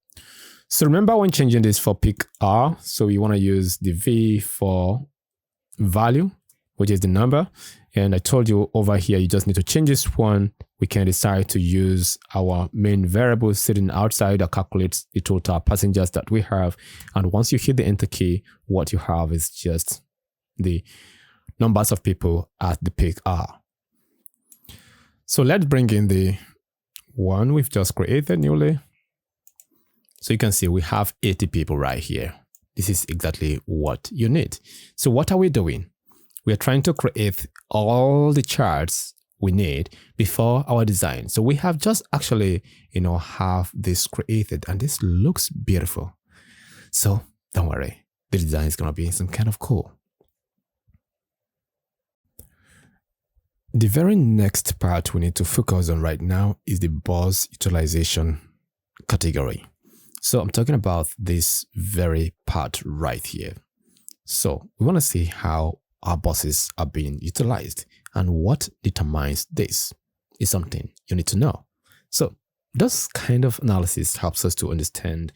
So remember when changing this for pick R, so we want to use the V for value, which is the number. And I told you over here, you just need to change this one. We can decide to use our main variable sitting outside that calculates the total passengers that we have. And once you hit the enter key, what you have is just the numbers of people at the pick R. So let's bring in the one we've just created newly. So you can see we have 80 people right here. This is exactly what you need. So what are we doing? We are trying to create all the charts we need before our design. So we have just actually, have this created, and this looks beautiful. So don't worry, the design is going to be some kind of cool. The very next part we need to focus on right now is the boss utilization category. So I'm talking about this very part right here. So we want to see how our bosses are being utilized, and what determines this is something you need to know. So this kind of analysis helps us to understand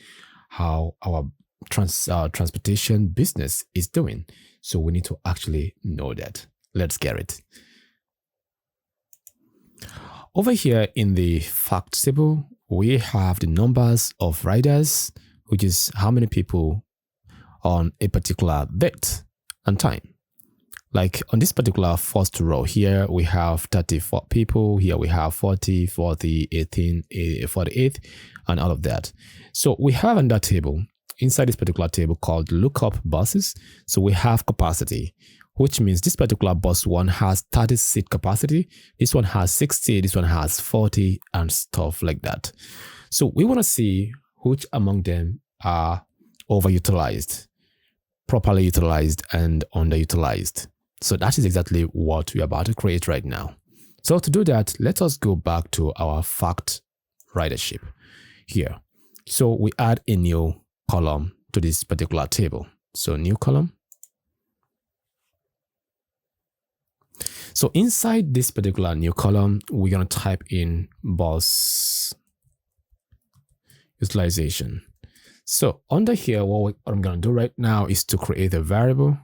how our transportation business is doing. So we need to actually know that. Let's get it. Over here in the fact table, we have the numbers of riders, which is how many people on a particular date and time. Like on this particular first row here, we have 34 people. Here we have 40, 40, 18, 48, and all of that. So we have in that table, inside this particular table called lookup buses. So we have capacity, which means this particular bus one has 30 seat capacity. This one has 60, this one has 40, and stuff like that. So we want to see which among them are overutilized, properly utilized, and underutilized. So that is exactly what we're about to create right now. So to do that, let us go back to our fact ridership here. So we add a new column to this particular table. So new column. So inside this particular new column, we're going to type in boss utilization. So under here, what I'm going to do right now is to create a variable.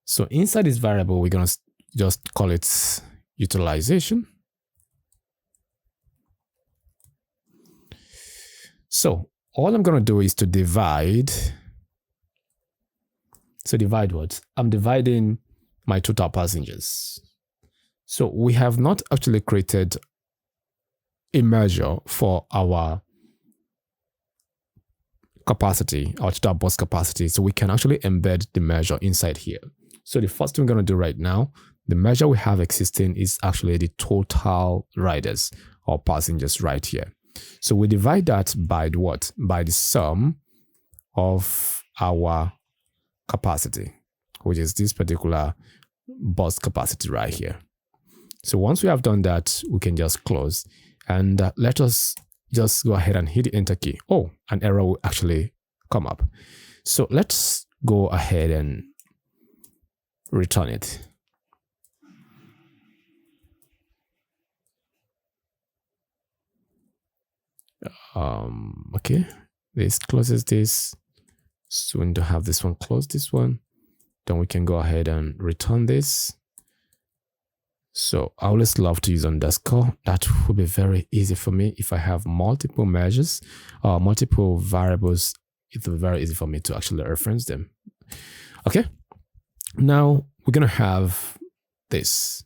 So inside this variable, we're going to just call it utilization. So all I'm going to do is to divide. So divide what? I'm dividing my total passengers. So we have not actually created a measure for our capacity, our total bus capacity. So we can actually embed the measure inside here. So the first thing we're going to do right now, the measure we have existing is actually the total riders or passengers right here. So we divide that by the what? By the sum of our capacity, which is this particular bus capacity right here. So once we have done that, we can just close, and let us just go ahead and hit the enter key. Oh, an error will actually come up. So let's go ahead and return it. Okay, this closes this. So we need to have this one close this one. Then we can go ahead and return this. So I always love to use underscore. That would be very easy for me. If I have multiple measures or multiple variables, it will be very easy for me to actually reference them. Okay. Now we're going to have this.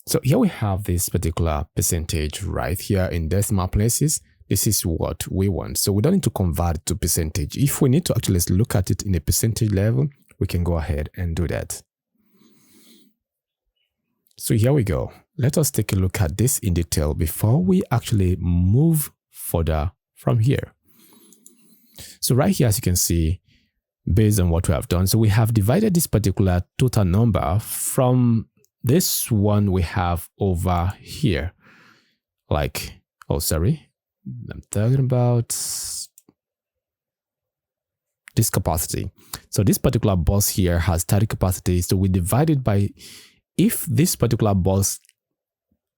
So here we have this particular percentage right here in decimal places. This is what we want. So we don't need to convert it to percentage. If we need to actually look at it in a percentage level, we can go ahead and do that. So here we go. Let us take a look at this in detail before we actually move further from here. So right here, as you can see, based on what we have done, so we have divided this particular total number from this one we have over here. Like, oh, sorry. I'm talking about this capacity. So this particular bus here has 30 capacity. So we divide it by, if this particular bus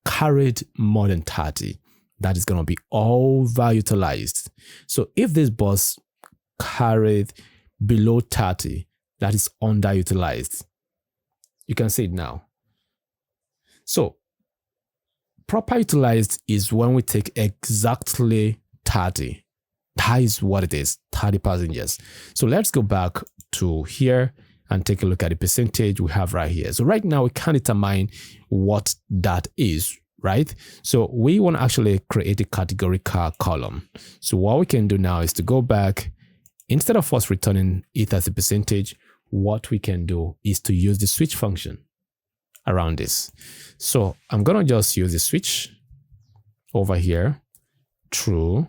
carried more than 30, that is going to be overutilized. So if this bus carried below 30, that is underutilized. You can see it now. So proper utilized is when we take exactly 30. That is what it is, 30 passengers. So let's go back to here and take a look at the percentage we have right here. So right now we can determine what that is, right? So we want to actually create a categorical column. So what we can do now is to go back. Instead of us returning it as a percentage, what we can do is to use the switch function around this. So I'm going to just use the switch over here, true.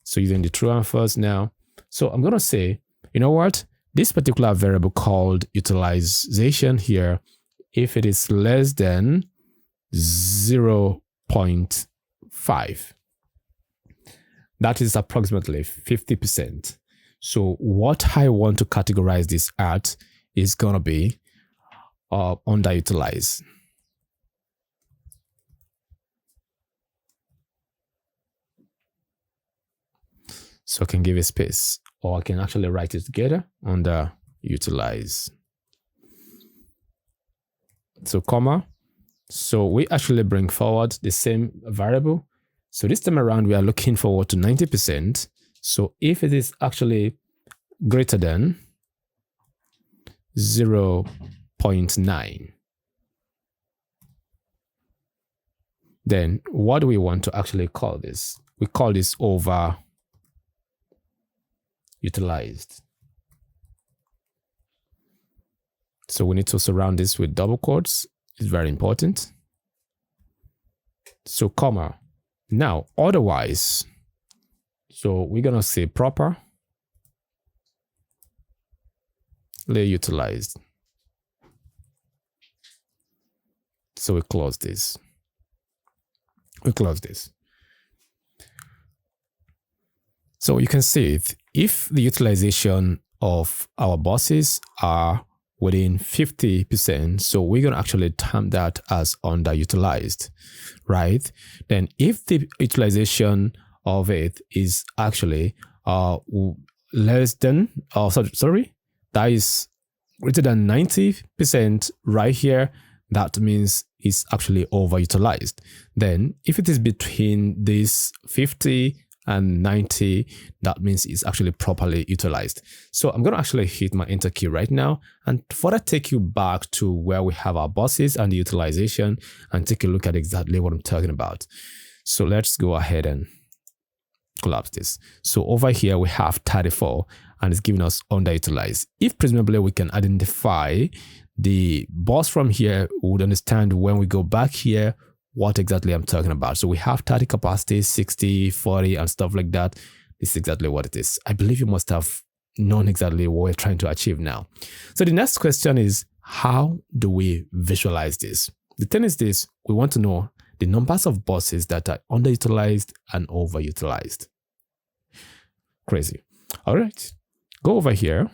So using the true one first now. So I'm going to say, you know what? This particular variable called utilization here, if it is less than 0.5, that is approximately 50%. So what I want to categorize this at is going to be underutilized. So I can give a space, or I can actually write it together, underutilized. So comma. So we actually bring forward the same variable. So this time around, we are looking forward to 90%. So if it is actually greater than 0.9, then what do we want to actually call this? We call this overutilized. So we need to surround this with double quotes. It's very important. So comma. Now, otherwise, so we're going to say properly utilized. So we close this. So you can see it. If the utilization of our buses are within 50%, so we're going to actually term that as underutilized, right? Then if the utilization of it is actually less than, that is greater than 90% right here, that means it's actually overutilized. Then if it is between this 50 and 90, that means it's actually properly utilized. So I'm going to actually hit my enter key right now and further take you back to where we have our buses and the utilization and take a look at exactly what I'm talking about. So let's go ahead and collapse this. So over here we have 34 and it's giving us underutilized. If presumably we can identify the bus from here, we would understand when we go back here what exactly I'm talking about. So we have 30 capacity, 60, 40 and stuff like that. This is exactly what it is. I believe you must have known exactly what we're trying to achieve now. So the next question is, how do we visualize this? The thing is this, we want to know the numbers of buses that are underutilized and overutilized. Crazy. All right, go over here.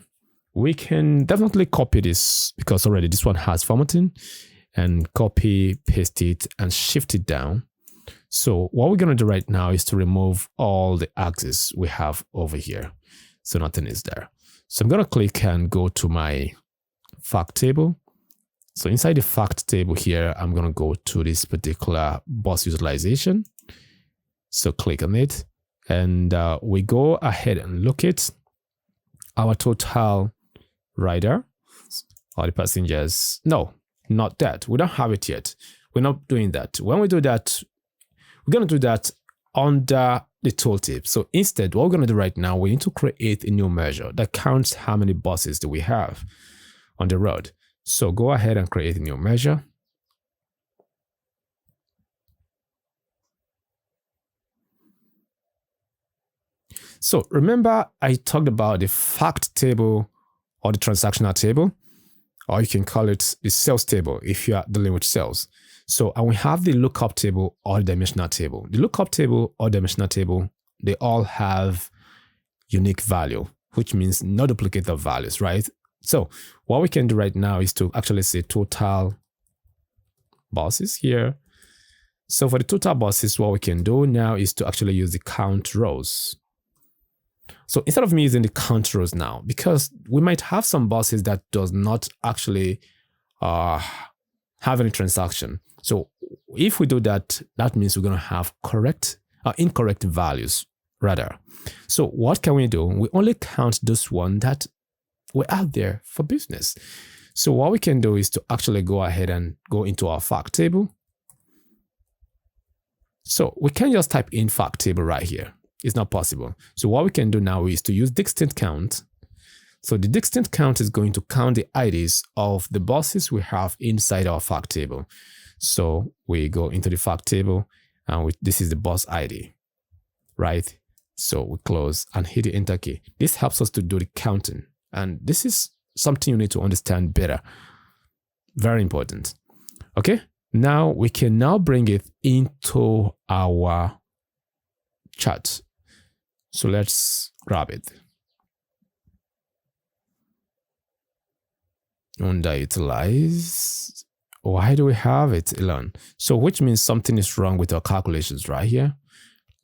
We can definitely copy this because already this one has formatting, and copy, paste it, and shift it down. So what we're going to do right now is to remove all the axes we have over here. So nothing is there. So I'm going to click and go to my fact table. So inside the fact table here, I'm going to go to this particular bus utilization. So click on it, and we go ahead and look at our total rider or the passengers. No, not that. We don't have it yet. We're not doing that. When we do that, we're going to do that under the tooltip. So instead, what we're going to do right now, we need to create a new measure that counts how many buses do we have on the road. So go ahead and create a new measure. So remember, I talked about the fact table or the transactional table, or you can call it the sales table if you are dealing with sales. So, and we have the lookup table or the dimensional table. The lookup table or dimensional table, they all have unique value, which means no duplicate of values, right? So what we can do right now is to actually say total buses here. So for the total buses, what we can do now is to actually use the count rows. So instead of me using the count rows now, because we might have some buses that does not actually have any transaction. So if we do that, that means we're going to have incorrect values rather. So what can we do? We only count those ones that were out there for business. So what we can do is to actually go ahead and go into our fact table. So we can just type in fact table right here. It's not possible. So what we can do now is to use distinct count. So the distinct count is going to count the IDs of the buses we have inside our fact table. So we go into the fact table and this is the bus ID, right? So we close and hit the enter key. This helps us to do the counting. And this is something you need to understand better. Very important. Okay. Now we can now bring it into our chart. So let's grab it. Underutilized. Why do we have it, Elon? So which means something is wrong with our calculations right here.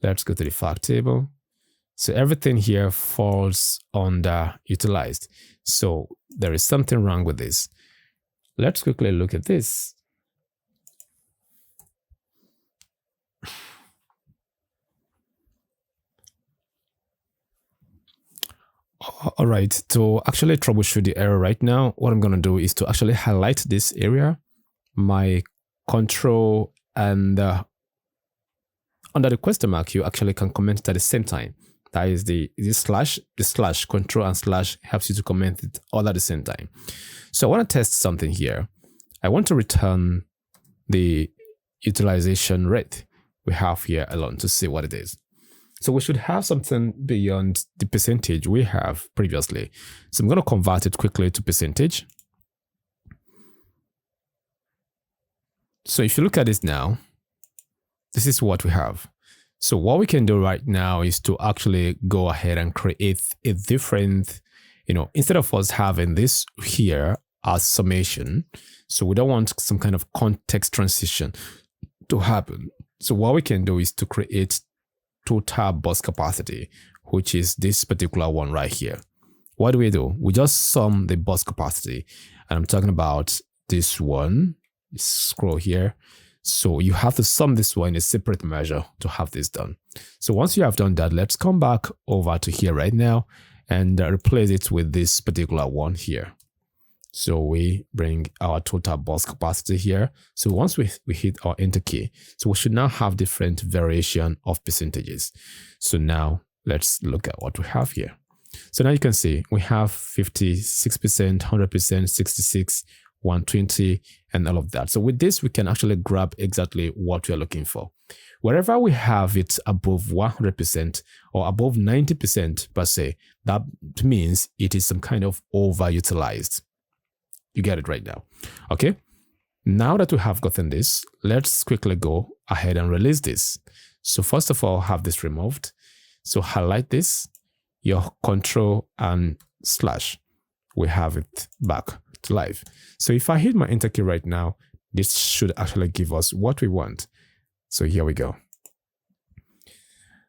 Let's go to the fact table. So everything here falls underutilized. So there is something wrong with this. Let's quickly look at this. All right, to actually troubleshoot the error right now, what I'm going to do is to actually highlight this area, my control, and under the question mark, you actually can comment it at the same time. That is the slash control and slash helps you to comment it all at the same time. So I want to test something here. I want to return the utilization rate we have here alone to see what it is. So we should have something beyond the percentage we have previously. So I'm going to convert it quickly to percentage. So if you look at this now, this is what we have. So what we can do right now is to actually go ahead and create a different, instead of us having this here as summation, so we don't want some kind of context transition to happen. So what we can do is to create total bus capacity, which is this particular one right here. What do? We just sum the bus capacity, and I'm talking about this one. Scroll here. So you have to sum this one in a separate measure to have this done. So once you have done that, let's come back over to here right now and replace it with this particular one here. So we bring our total bus capacity here. So once we hit our enter key, so we should now have different variation of percentages. So now let's look at what we have here. So now you can see we have 56%, 100%, 66, 120, and all of that. So with this, we can actually grab exactly what we are looking for. Wherever we have it above 100% or above 90% per se, that means it is some kind of overutilized. You get it right now. Okay. Now that we have gotten this, let's quickly go ahead and release this. So first of all, have this removed. So highlight this, your control and slash. We have it back to life. So if I hit my enter key right now, this should actually give us what we want. So here we go.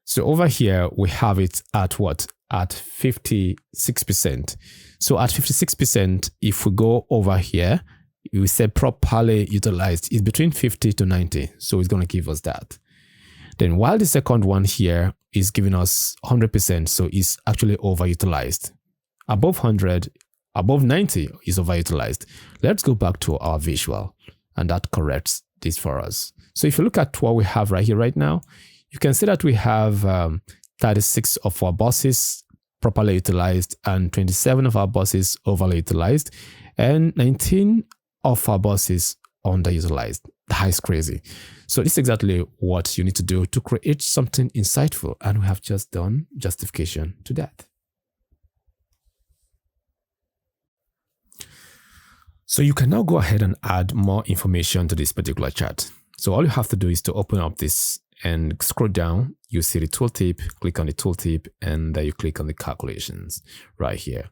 So over here, we have it at what? At 56%. So at 56%, if we go over here, we say properly utilized, it's between 50 to 90. So it's going to give us that. Then while the second one here is giving us 100%, so it's actually overutilized. Above 100, above 90 is overutilized. Let's go back to our visual, and that corrects this for us. So if you look at what we have right here right now, you can see that we have 36 of our buses properly utilized and 27 of our buses overly utilized and 19 of our buses underutilized. That is crazy. So this is exactly what you need to do to create something insightful, and we have just done justification to that. So you can now go ahead and add more information to this particular chart. So all you have to do is to open up this and scroll down. You see the tooltip, click on the tooltip, and then you click on the calculations right here.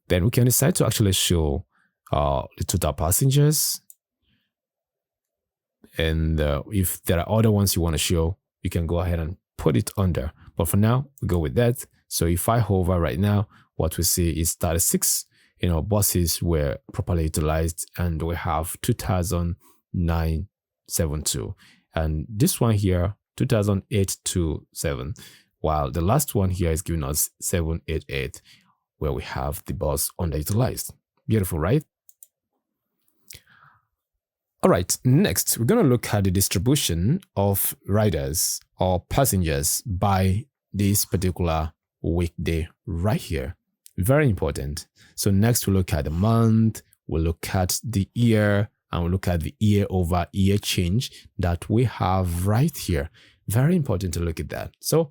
Then we can decide to actually show the total passengers. And if there are other ones you want to show, you can go ahead and put it under. But for now, we go with that. So if I hover right now, what we see is 36 buses were properly utilized, and we have 2,972. And this one here, 2,827, while the last one here is giving us 788, where we have the bus underutilized. Beautiful, right? All right, next, we're going to look at the distribution of riders or passengers by this particular weekday right here. Very important. So next, we'll look at the month, we'll look at the year, and we'll look at the year-over-year change that we have right here. Very important to look at that. So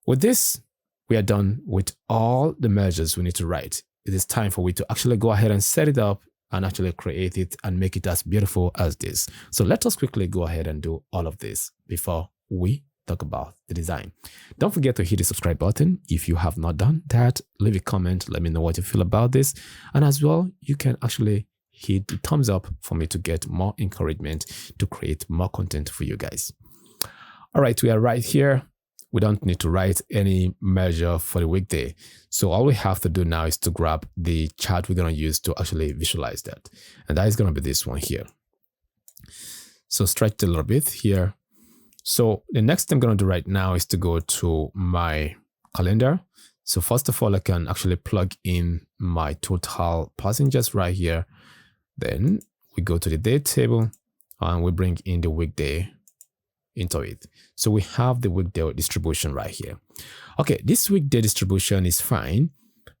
With this, we are done with all the measures we need to write. It is time for we to actually go ahead and set it up and actually create it and make it as beautiful as this. So let us quickly go ahead and do all of this before we talk about the design. Don't forget to hit the subscribe button if you have not done that. Leave a comment, let me know what you feel about this. And as well, you can actually hit the thumbs up for me to get more encouragement to create more content for you guys. All right, we are right here. We don't need to write any measure for the weekday. So all we have to do now is to grab the chart we're going to use to actually visualize that. And that is going to be this one here. So stretch it a little bit here. So the next thing I'm going to do right now is to go to my calendar. So first of all, I can actually plug in my total passengers right here. Then we go to the date table and we bring in the weekday into it. So we have the weekday distribution right here. Okay, this weekday distribution is fine.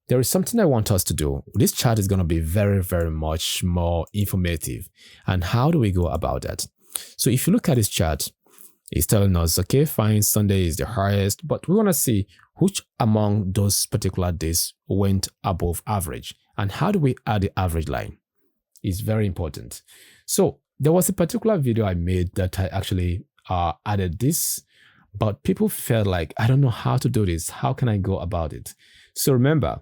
There is something I want us to do. This chart is going to be very, very much more informative. And how do we go about that? So if you look at this chart, it's telling us, okay, fine, Sunday is the highest, but we want to see which among those particular days went above average. And how do we add the average line? It's very important. So there was a particular video I made that I actually added this, but people felt like, I don't know how to do this. How can I go about it? So remember,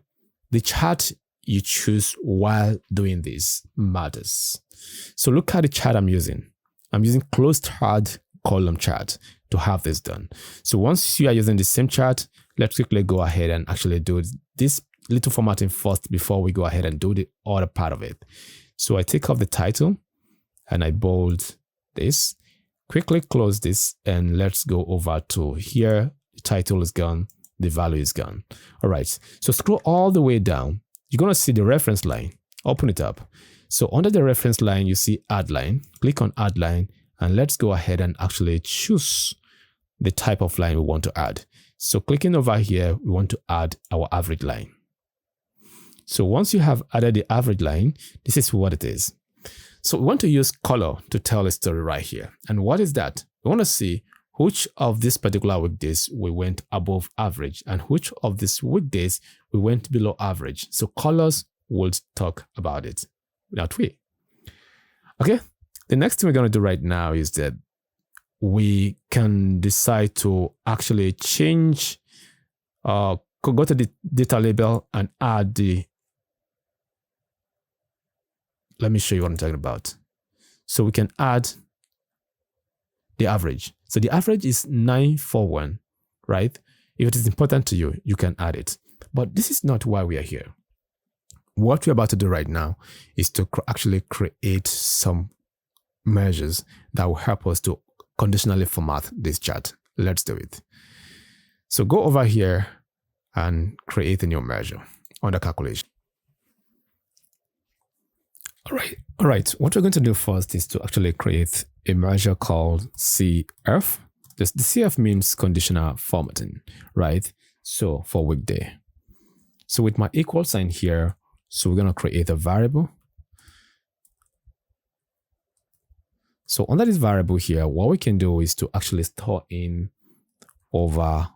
the chart you choose while doing this matters. So look at the chart I'm using. I'm using closed hard column chart to have this done. So once you are using the same chart, let's quickly go ahead and actually do this little formatting first before we go ahead and do the other part of it. So I take off the title and I bold this. Quickly close this and let's go over to here. The title is gone. The value is gone. All right. So scroll all the way down. You're going to see the reference line. Open it up. So under the reference line, you see add line. Click on add line and let's go ahead and actually choose the type of line we want to add. So clicking over here, we want to add our average line. So once you have added the average line, this is what it is. So we want to use color to tell a story right here. And what is that? We want to see which of these particular weekdays we went above average and which of these weekdays we went below average. So colors will talk about it that way. Okay. The next thing we're going to do right now is that we can decide to actually change, go to the data label and add the, let me show you what I'm talking about. So we can add the average. So the average is 941, right? If it is important to you, you can add it. But this is not why we are here. What we're about to do right now is to actually create some measures that will help us to conditionally format this chart. Let's do it. So go over here and create a new measure under calculation. All right. What we're going to do first is to actually create a measure called CF. The CF means conditional formatting, right? So for weekday. So with my equal sign here, so we're going to create a variable. So under this variable here, what we can do is to actually store in overall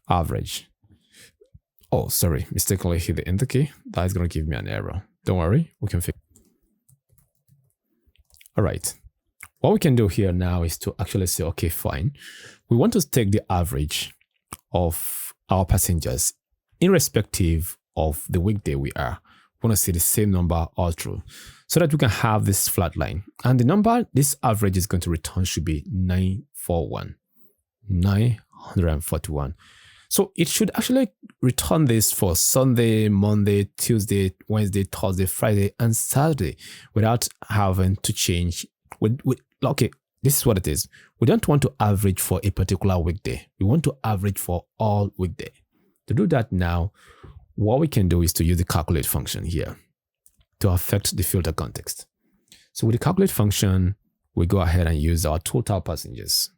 average. Oh, sorry, mistakenly hit the enter key. That is going to give me an error. Don't worry, we can fix it. All right. What we can do here now is to actually say, okay, fine. We want to take the average of our passengers irrespective of the weekday we are. We want to see the same number all through so that we can have this flat line. And the number this average is going to return should be 941. So it should actually return this for Sunday, Monday, Tuesday, Wednesday, Thursday, Friday, and Saturday without having to change. Okay, this is what it is. We don't want to average for a particular weekday. We want to average for all weekday. To do that now, what we can do is to use the calculate function here to affect the filter context. So with the calculate function, we go ahead and use our total passengers.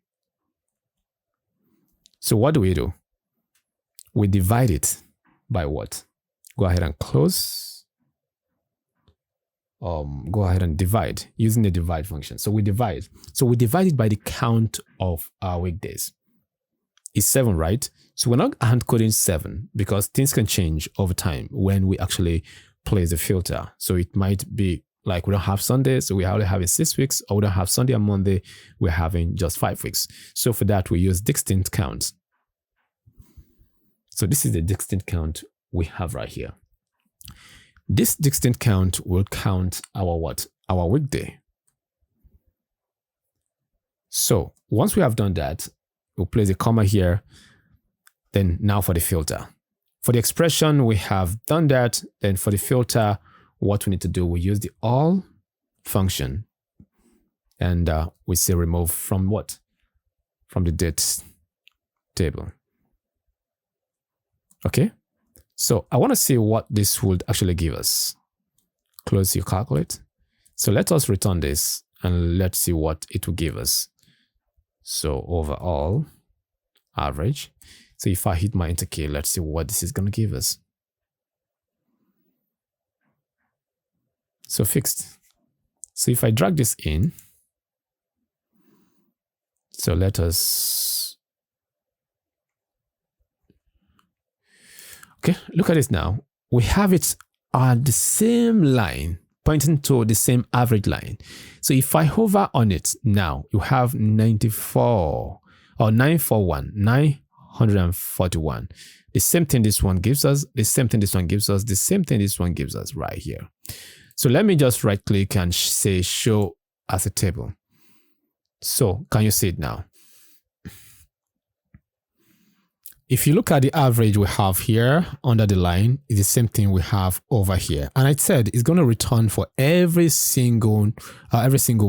So what do? We divide it by what? Go ahead and close. Go ahead and divide using the divide function. So we divide. So we divide it by the count of our weekdays. is 7, right? So we're not hand coding 7 because things can change over time when we actually place the filter. So it might be like we don't have Sunday, so we're only having 6 weeks, or we don't have Sunday and Monday, we're having just 5 weeks. So for that, we use distinct count. So this is the distinct count we have right here. This distinct count will count our what? Our weekday. So once we have done that, we'll place a comma here. Then now for the filter. For the expression, we have done that. Then for the filter, what we need to do, we use the all function. And we say remove from what? From the date table. Okay. So I want to see what this would actually give us. Close your calculate. So let us return this and let's see what it will give us. So overall average. So if I hit my enter key, let's see what this is going to give us. So fixed. So if I drag this in, so let us, okay, look at this now. We have it on the same line, pointing to the same average line. So if I hover on it now, you have 94 or 941, 941. The same thing this one gives us, the same thing this one gives us, the same thing this one gives us right here. So let me just right click and say show as a table. So can you see it now? If you look at the average we have here under the line, it's the same thing we have over here. And I said it's going to return for every single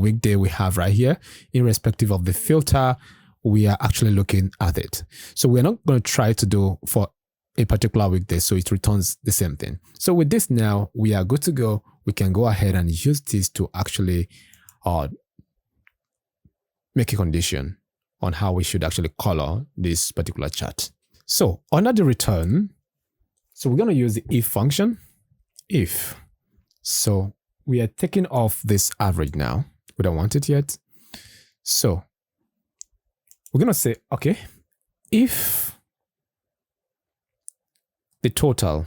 weekday we have right here, irrespective of the filter we are actually looking at it. So we're not going to try to do for a particular weekday, so it returns the same thing. So with this now, we are good to go. We can go ahead and use this to actually make a condition on how we should actually color this particular chart. So under the return, so we're going to use the if function. If. So we are taking off this average now. We don't want it yet. So we're going to say, okay, if the total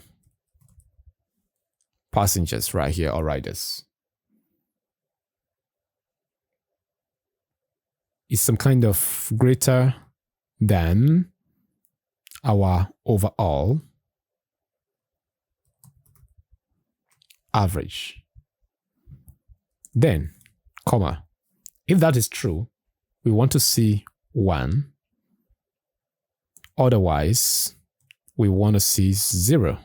passengers right here or riders is some kind of greater than our overall average, then, comma, if that is true, we want to see 1. Otherwise, we want to see 0.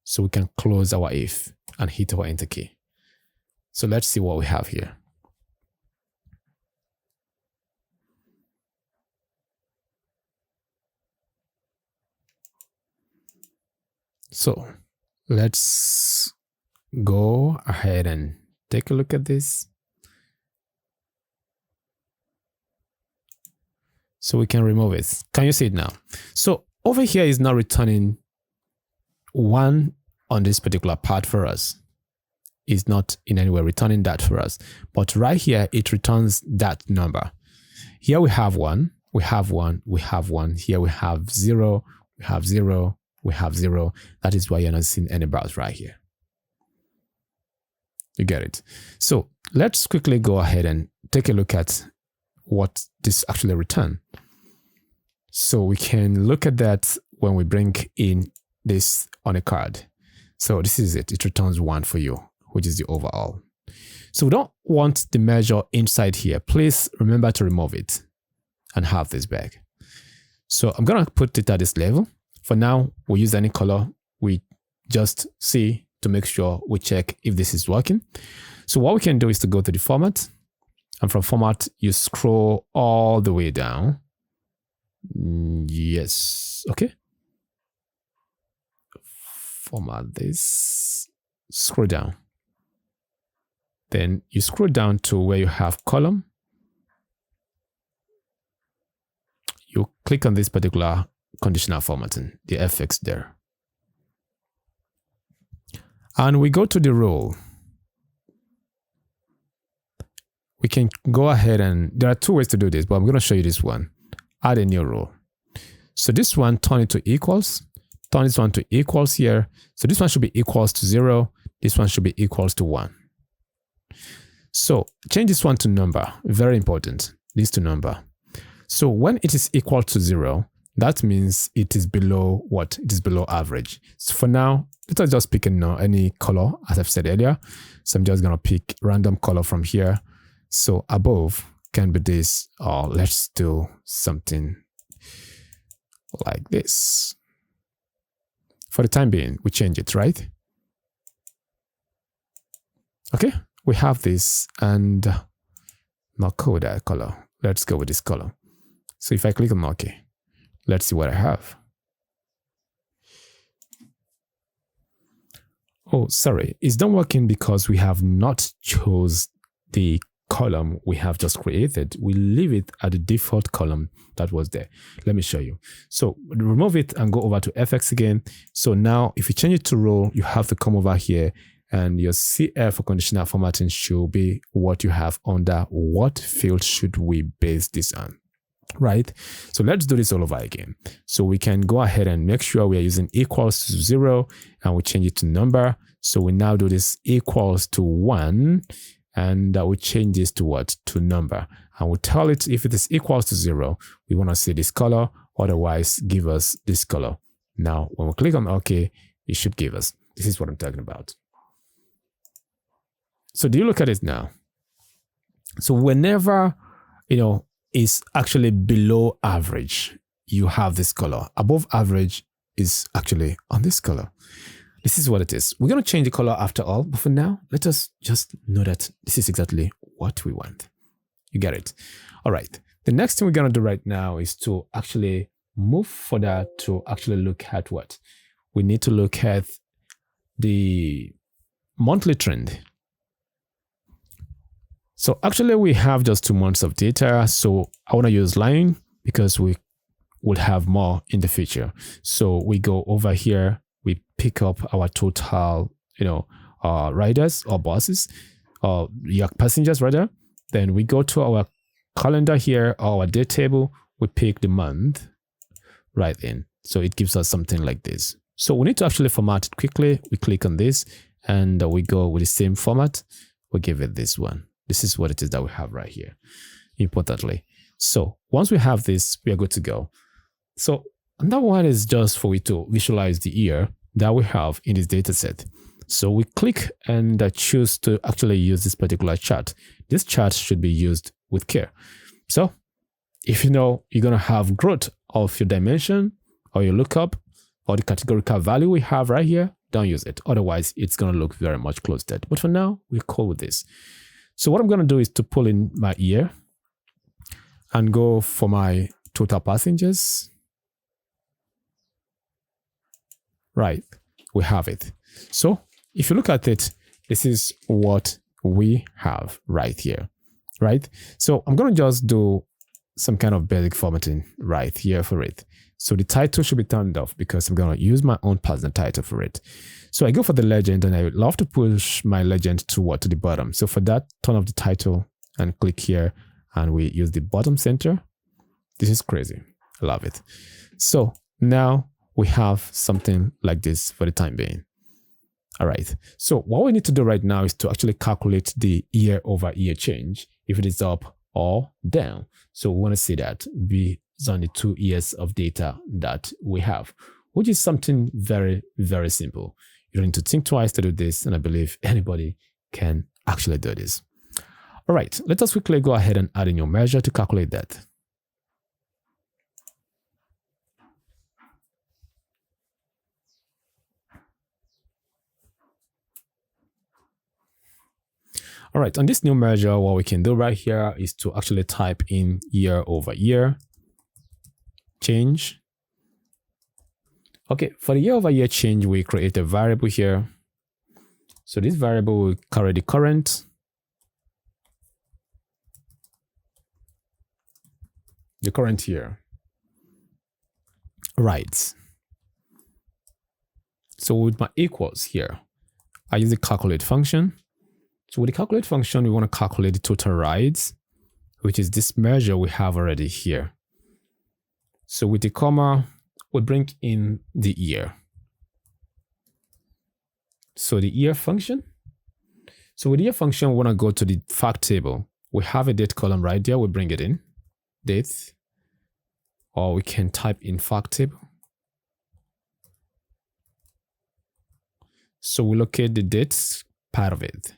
So we can close our if and hit our enter key. So let's see what we have here. So let's go ahead and take a look at this. So we can remove it. Can you see it now? So over here is now returning 1 on this particular part for us. It's not in any way returning that for us. But right here, it returns that number. Here we have 1, we have 1, we have 1. Here we have 0, we have 0. We have 0. That is why you're not seeing any bars right here. You get it? So let's quickly go ahead and take a look at what this actually returns. So we can look at that when we bring in this on a card. So this is it. It returns 1 for you, which is the overall. So we don't want the measure inside here. Please remember to remove it and have this back. So I'm going to put it at this level. For now, we'll use any color. We just see to make sure we check if this is working. So what we can do is to go to the format, and from format, you scroll all the way down. Yes. Okay. Format this, scroll down. Then you scroll down to where you have column. You click on this particular conditional formatting, the FX there. And we go to the role. We can go ahead and, there are 2 ways to do this, but I'm going to show you this one. Add a new role. So this one, turn it to equals. Turn this one to equals here. So this one should be equals to 0. This one should be equals to 1. So change this one to number. Very important. This to number. So when it is equal to 0, that means it is below what? It is below average. So for now, let us just pick any color, as I've said earlier. So I'm just going to pick random color from here. So above can be this, or let's do something like this. For the time being, we change it, right? Okay, we have this, and not code that color. Let's go with this color. So if I click on OK, let's see what I have. Oh, sorry, it's not working because we have not chose the column we have just created. We leave it at the default column that was there. Let me show you. So remove it and go over to FX again. So now if you change it to row, you have to come over here, and your CF for conditional formatting should be what you have under what field should we base this on, right? So let's do this all over again. So we can go ahead and make sure we are using equals to 0, and we change it to number. So we now do this equals to 1, and we change this to what? To number. And we tell it if it is equals to 0, we want to see this color, otherwise give us this color. Now, when we click on OK, it should give us. This is what I'm talking about. So do you look at it now? So whenever, is actually below average, you have this color. Above average is actually on this color. This is what it is. We're going to change the color after all, but for now, let us just know that this is exactly what we want. You get it? All right. The next thing we're going to do right now is to actually move further to actually look at what? We need to look at the monthly trend. So actually we have just 2 months of data. So I want to use line because we will have more in the future. So we go over here, we pick up our total, riders or buses, or passengers rather. Then we go to our calendar here, our date table, we pick the month right in. So it gives us something like this. So we need to actually format it quickly. We click on this and we go with the same format. We give it this one. This is what it is that we have right here, importantly. So once we have this, we are good to go. So that one is just for you to visualize the year that we have in this data set. So we click and choose to actually use this particular chart. This chart should be used with care. So if you're going to have growth of your dimension or your lookup or the categorical value we have right here, don't use it. Otherwise, it's going to look very much closed. But for now, we're cool with this. So what I'm going to do is to pull in my year and go for my total passengers. Right, we have it. So if you look at it, this is what we have right here, right? So I'm going to just do some kind of basic formatting right here for it. So the title should be turned off because I'm going to use my own personal title for it. So I go for the legend, and I would love to push my legend to the bottom. So for that, turn off the title and click here, and we use the bottom center. This is crazy. I love it. So now we have something like this for the time being. All right. So what we need to do right now is to actually calculate the year-over-year change, if it is up or down. So we want to see that based on the 2 years of data that we have, which is something very, very simple. You don't need to think twice to do this, and I believe anybody can actually do this. All right, let us quickly go ahead and add in your measure to calculate that. All right, on this new measure, what we can do right here is to actually type in year-over-year change. Okay, for the year-over-year change, we create a variable here. So this variable will carry the current, year. Right. So with my equals here, I use the calculate function. So with the calculate function, we want to calculate the total rides, which is this measure we have already here. So with the comma, we bring in the year. So the year function. So with the year function, we want to go to the fact table. We have a date column right there. We bring it in, date, or we can type in fact table. So we locate the dates part of it.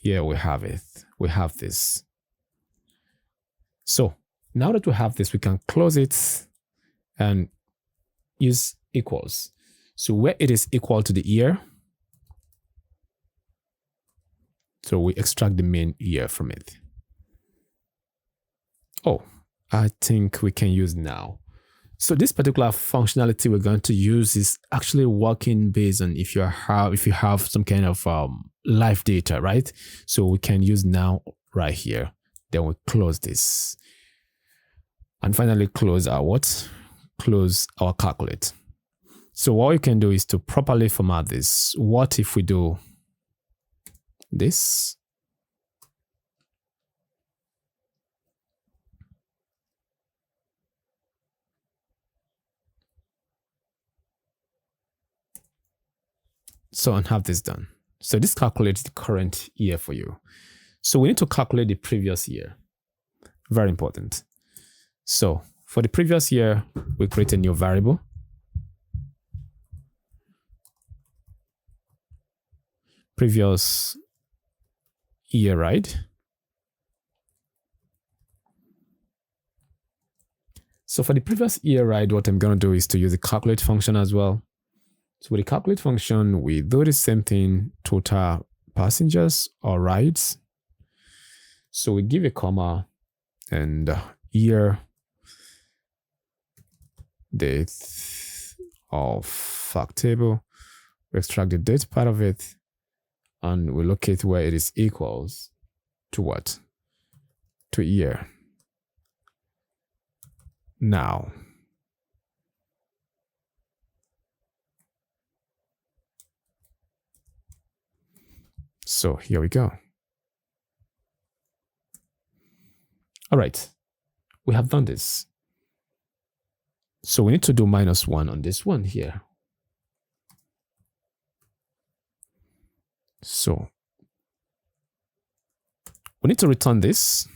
Here we have it. We have this. So now that we have this, we can close it and use equals. So where it is equal to the year, so we extract the main year from it. Oh, I think we can use now. So this particular functionality we're going to use is actually working based on if you have some kind of live data, right? So we can use now right here. Then we close this. And finally close our what? Close our calculate. So what you can do is to properly format this. What if we do this? So and have this done. So this calculates the current year for you. So we need to calculate the previous year. Very important. So for the previous year, we create a new variable. Previous year, right? So for the previous year, right, what I'm going to do is to use the calculate function as well. So with the calculate function, we do the same thing, total passengers or rides. So we give a comma and year, date of fact table. We extract the date part of it and we locate where it is equals to what? To year. Now, so here we go. All right, we have done this. So we need to do -1 on this one here. So we need to return this.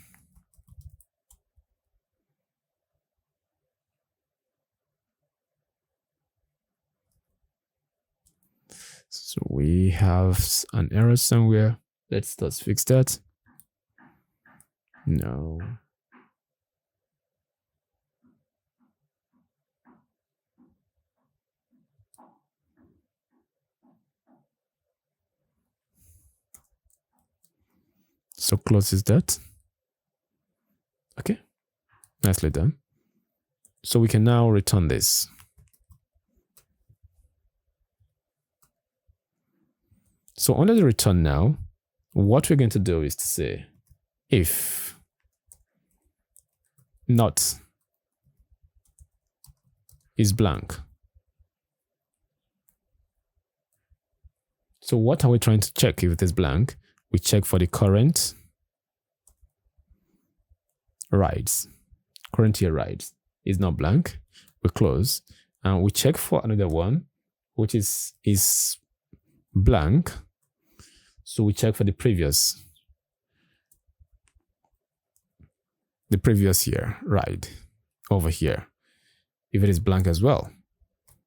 So we have an error somewhere. Let's just fix that. No. So closes that. Okay, nicely done. So we can now return this. So under the return now, what we're going to do is to say if not is blank. So what are we trying to check if it is blank? We check for the current rides. Current year rides is not blank. We close and we check for another one, which is blank. So we check for the previous year ride over here, if it is blank as well.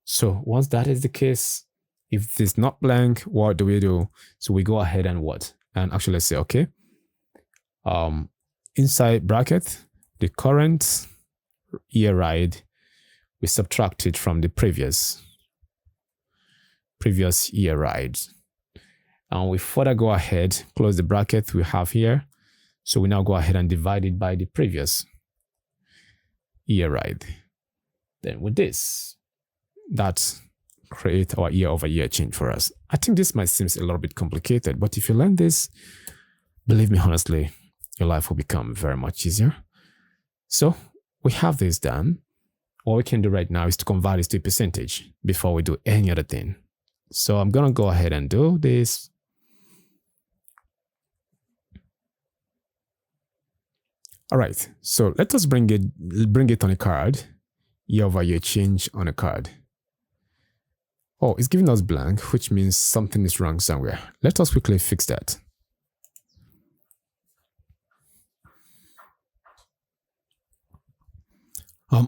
So once that is the case, if it's not blank, what do we do? So we go ahead and what? And actually let's say, okay, inside bracket, the current year ride, we subtract it from the previous year ride. And we further go ahead, close the bracket we have here. So we now go ahead and divide it by the previous year ride. Then with this, that create our year over year change for us. I think this might seem a little bit complicated, but if you learn this, believe me, honestly, your life will become very much easier. So we have this done. What we can do right now is to convert this to a percentage before we do any other thing. So I'm going to go ahead and do this. All right, so let us bring it on a card. year-over-year change on a card. Oh, it's giving us blank, which means something is wrong somewhere. Let us quickly fix that.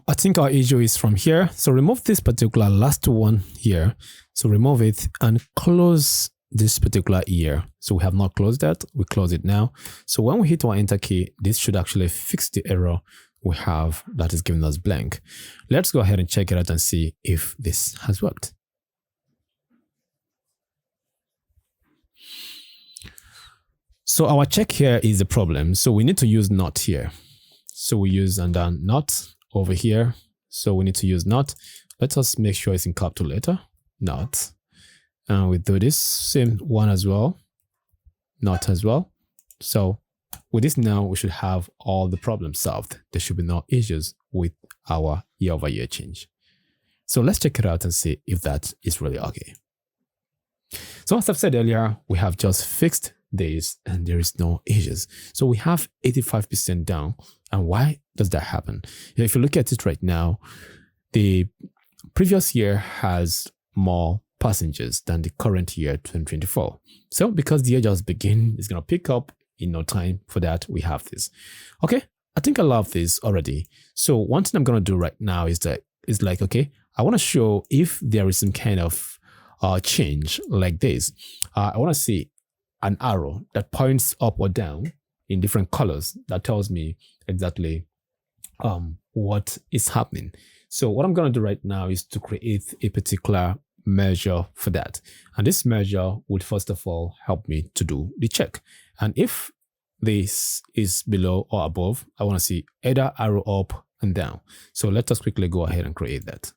I think our issue is from here. So remove this particular last one here. So remove it and close this particular year. So we have not closed that. We close it now. So when we hit our enter key, this should actually fix the error we have that is giving us blank. Let's go ahead and check it out and see if this has worked. So our check here is the problem. So we need to use not here. So we use and then not over here. So we need to use not. Let us make sure it's in capital letter, not. And we do this same one as well, not as well. So with this now, we should have all the problems solved. There should be no issues with our year-over-year change. So let's check it out and see if that is really okay. So as I've said earlier, we have just fixed this and there is no issues. So we have 85% down. And why does that happen? If you look at it right now, the previous year has more passengers than the current year 2024. So because the year just began, it's going to pick up in no time. For that, we have this. Okay, I think I love this already. So one thing I'm going to do right now is okay, I want to show if there is some kind of change like this. I want to see an arrow that points up or down in different colors that tells me exactly what is happening. So what I'm going to do right now is to create a particular measure for that. And this measure would first of all help me to do the check. And if this is below or above, I want to see either arrow up and down. So let us quickly go ahead and create that.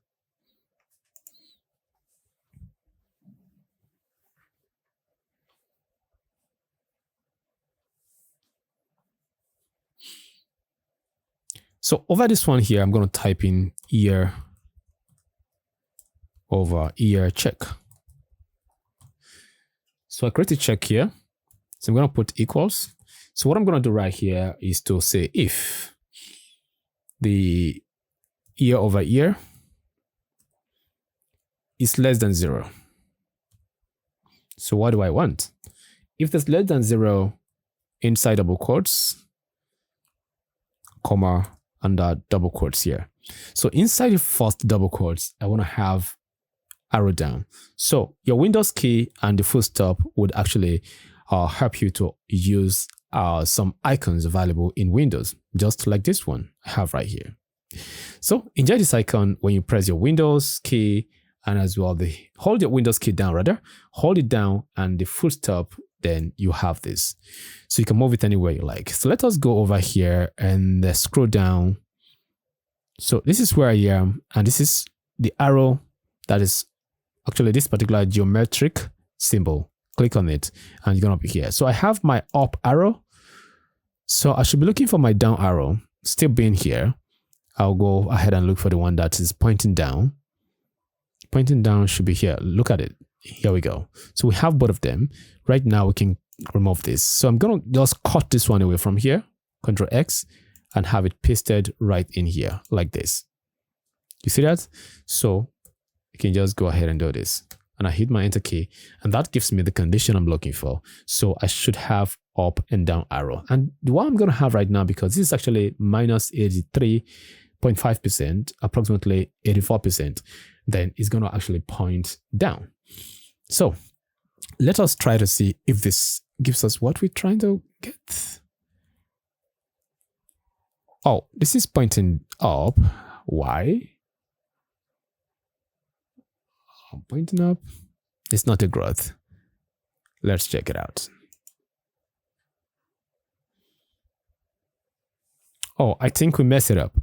So over this one here, I'm going to type in year over year check. So I create a check here. So I'm going to put equals. So what I'm going to do right here is to say if the year over year is less than 0. So what do I want? If there's less than 0 inside double quotes, comma, under double quotes here. So inside the first double quotes, I want to have arrow down. So your Windows key and the full stop would actually help you to use some icons available in Windows, just like this one I have right here. So enjoy this icon when you press your Windows key and as well hold your Windows key down, hold it down and the full stop, then you have this. So you can move it anywhere you like. So let us go over here and scroll down. So this is where I am, and this is the arrow that is actually this particular geometric symbol. Click on it and you're going to be here. So I have my up arrow. So I should be looking for my down arrow still being here. I'll go ahead and look for the one that is pointing down. Pointing down should be here. Look at it. Here we go. So we have both of them. Right now we can remove this. So I'm going to just cut this one away from here. Control X and have it pasted right in here like this. You see that? So you can just go ahead and do this. And I hit my enter key and that gives me the condition I'm looking for. So I should have up and down arrow. And the one I'm going to have right now, because this is actually minus 83.5%, approximately 84%, then it's going to actually point down. So let us try to see if this gives us what we're trying to get. Oh, this is pointing up. Why? Pointing up. It's not a growth. Let's check it out. Oh, I think we messed it up.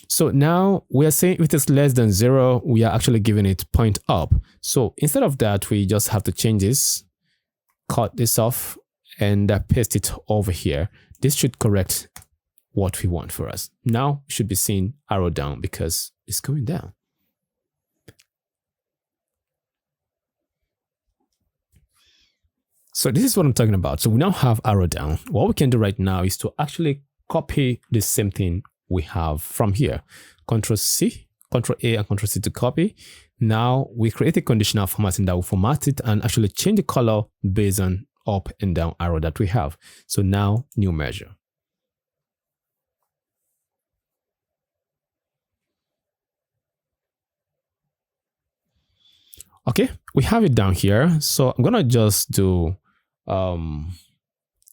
So now we are saying if it's less than 0, we are actually giving it point up. So instead of that, we just have to change this, cut this off and paste it over here. This should correct what we want for us. Now we should be seeing arrow down because it's going down. So this is what I'm talking about. So we now have arrow down. What we can do right now is to actually copy the same thing we have from here. Control C, Control A and Control C to copy. Now we create a conditional formatting that will format it and actually change the color based on up and down arrow that we have. So now new measure. Okay, we have it down here. So I'm gonna just do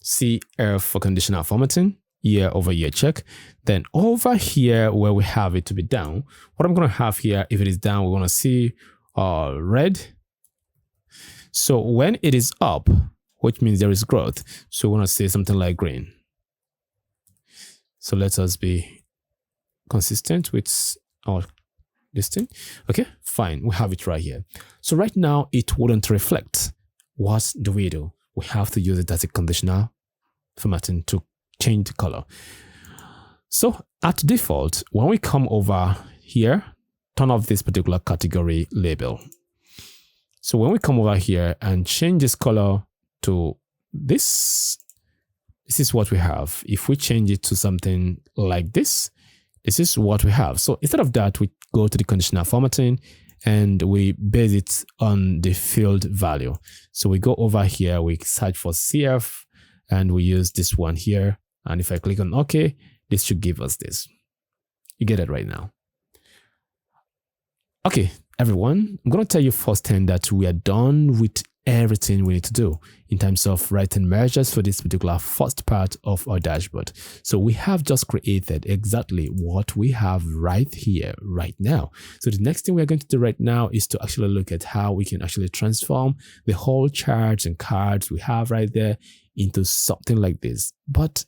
CF for conditional formatting, year over year check. Then over here where we have it to be down, what I'm gonna have here, if it is down, we wanna see red. So when it is up, which means there is growth, so we wanna say something like green. So let us be consistent with our this thing. Okay, fine, we have it right here. So right now it wouldn't reflect. What do? We have to use it as a conditional formatting to change the color. So at default, when we come over here, turn off this particular category label. So when we come over here and change this color to this is what we have. If we change it to something like this is what we have. So instead of that, we go to the conditional formatting and we base it on the field value. So we go over here, we search for CF and we use this one here. And if I click on OK, this should give us this. You get it right now. Okay, everyone, I'm going to tell you first thing that we are done with everything we need to do in terms of writing measures for this particular first part of our dashboard. So we have just created exactly what we have right here, right now. So the next thing we're going to do right now is to actually look at how we can actually transform the whole charts and cards we have right there into something like this. But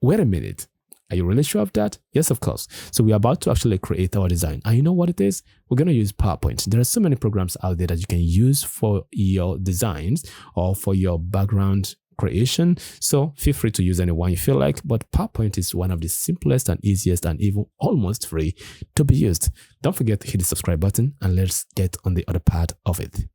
wait a minute. Are you really sure of that? Yes, of course. So we're about to actually create our design. And you know what it is? We're going to use PowerPoint. There are so many programs out there that you can use for your designs or for your background creation. So feel free to use any one you feel like, but PowerPoint is one of the simplest and easiest and even almost free to be used. Don't forget to hit the subscribe button and let's get on the other part of it.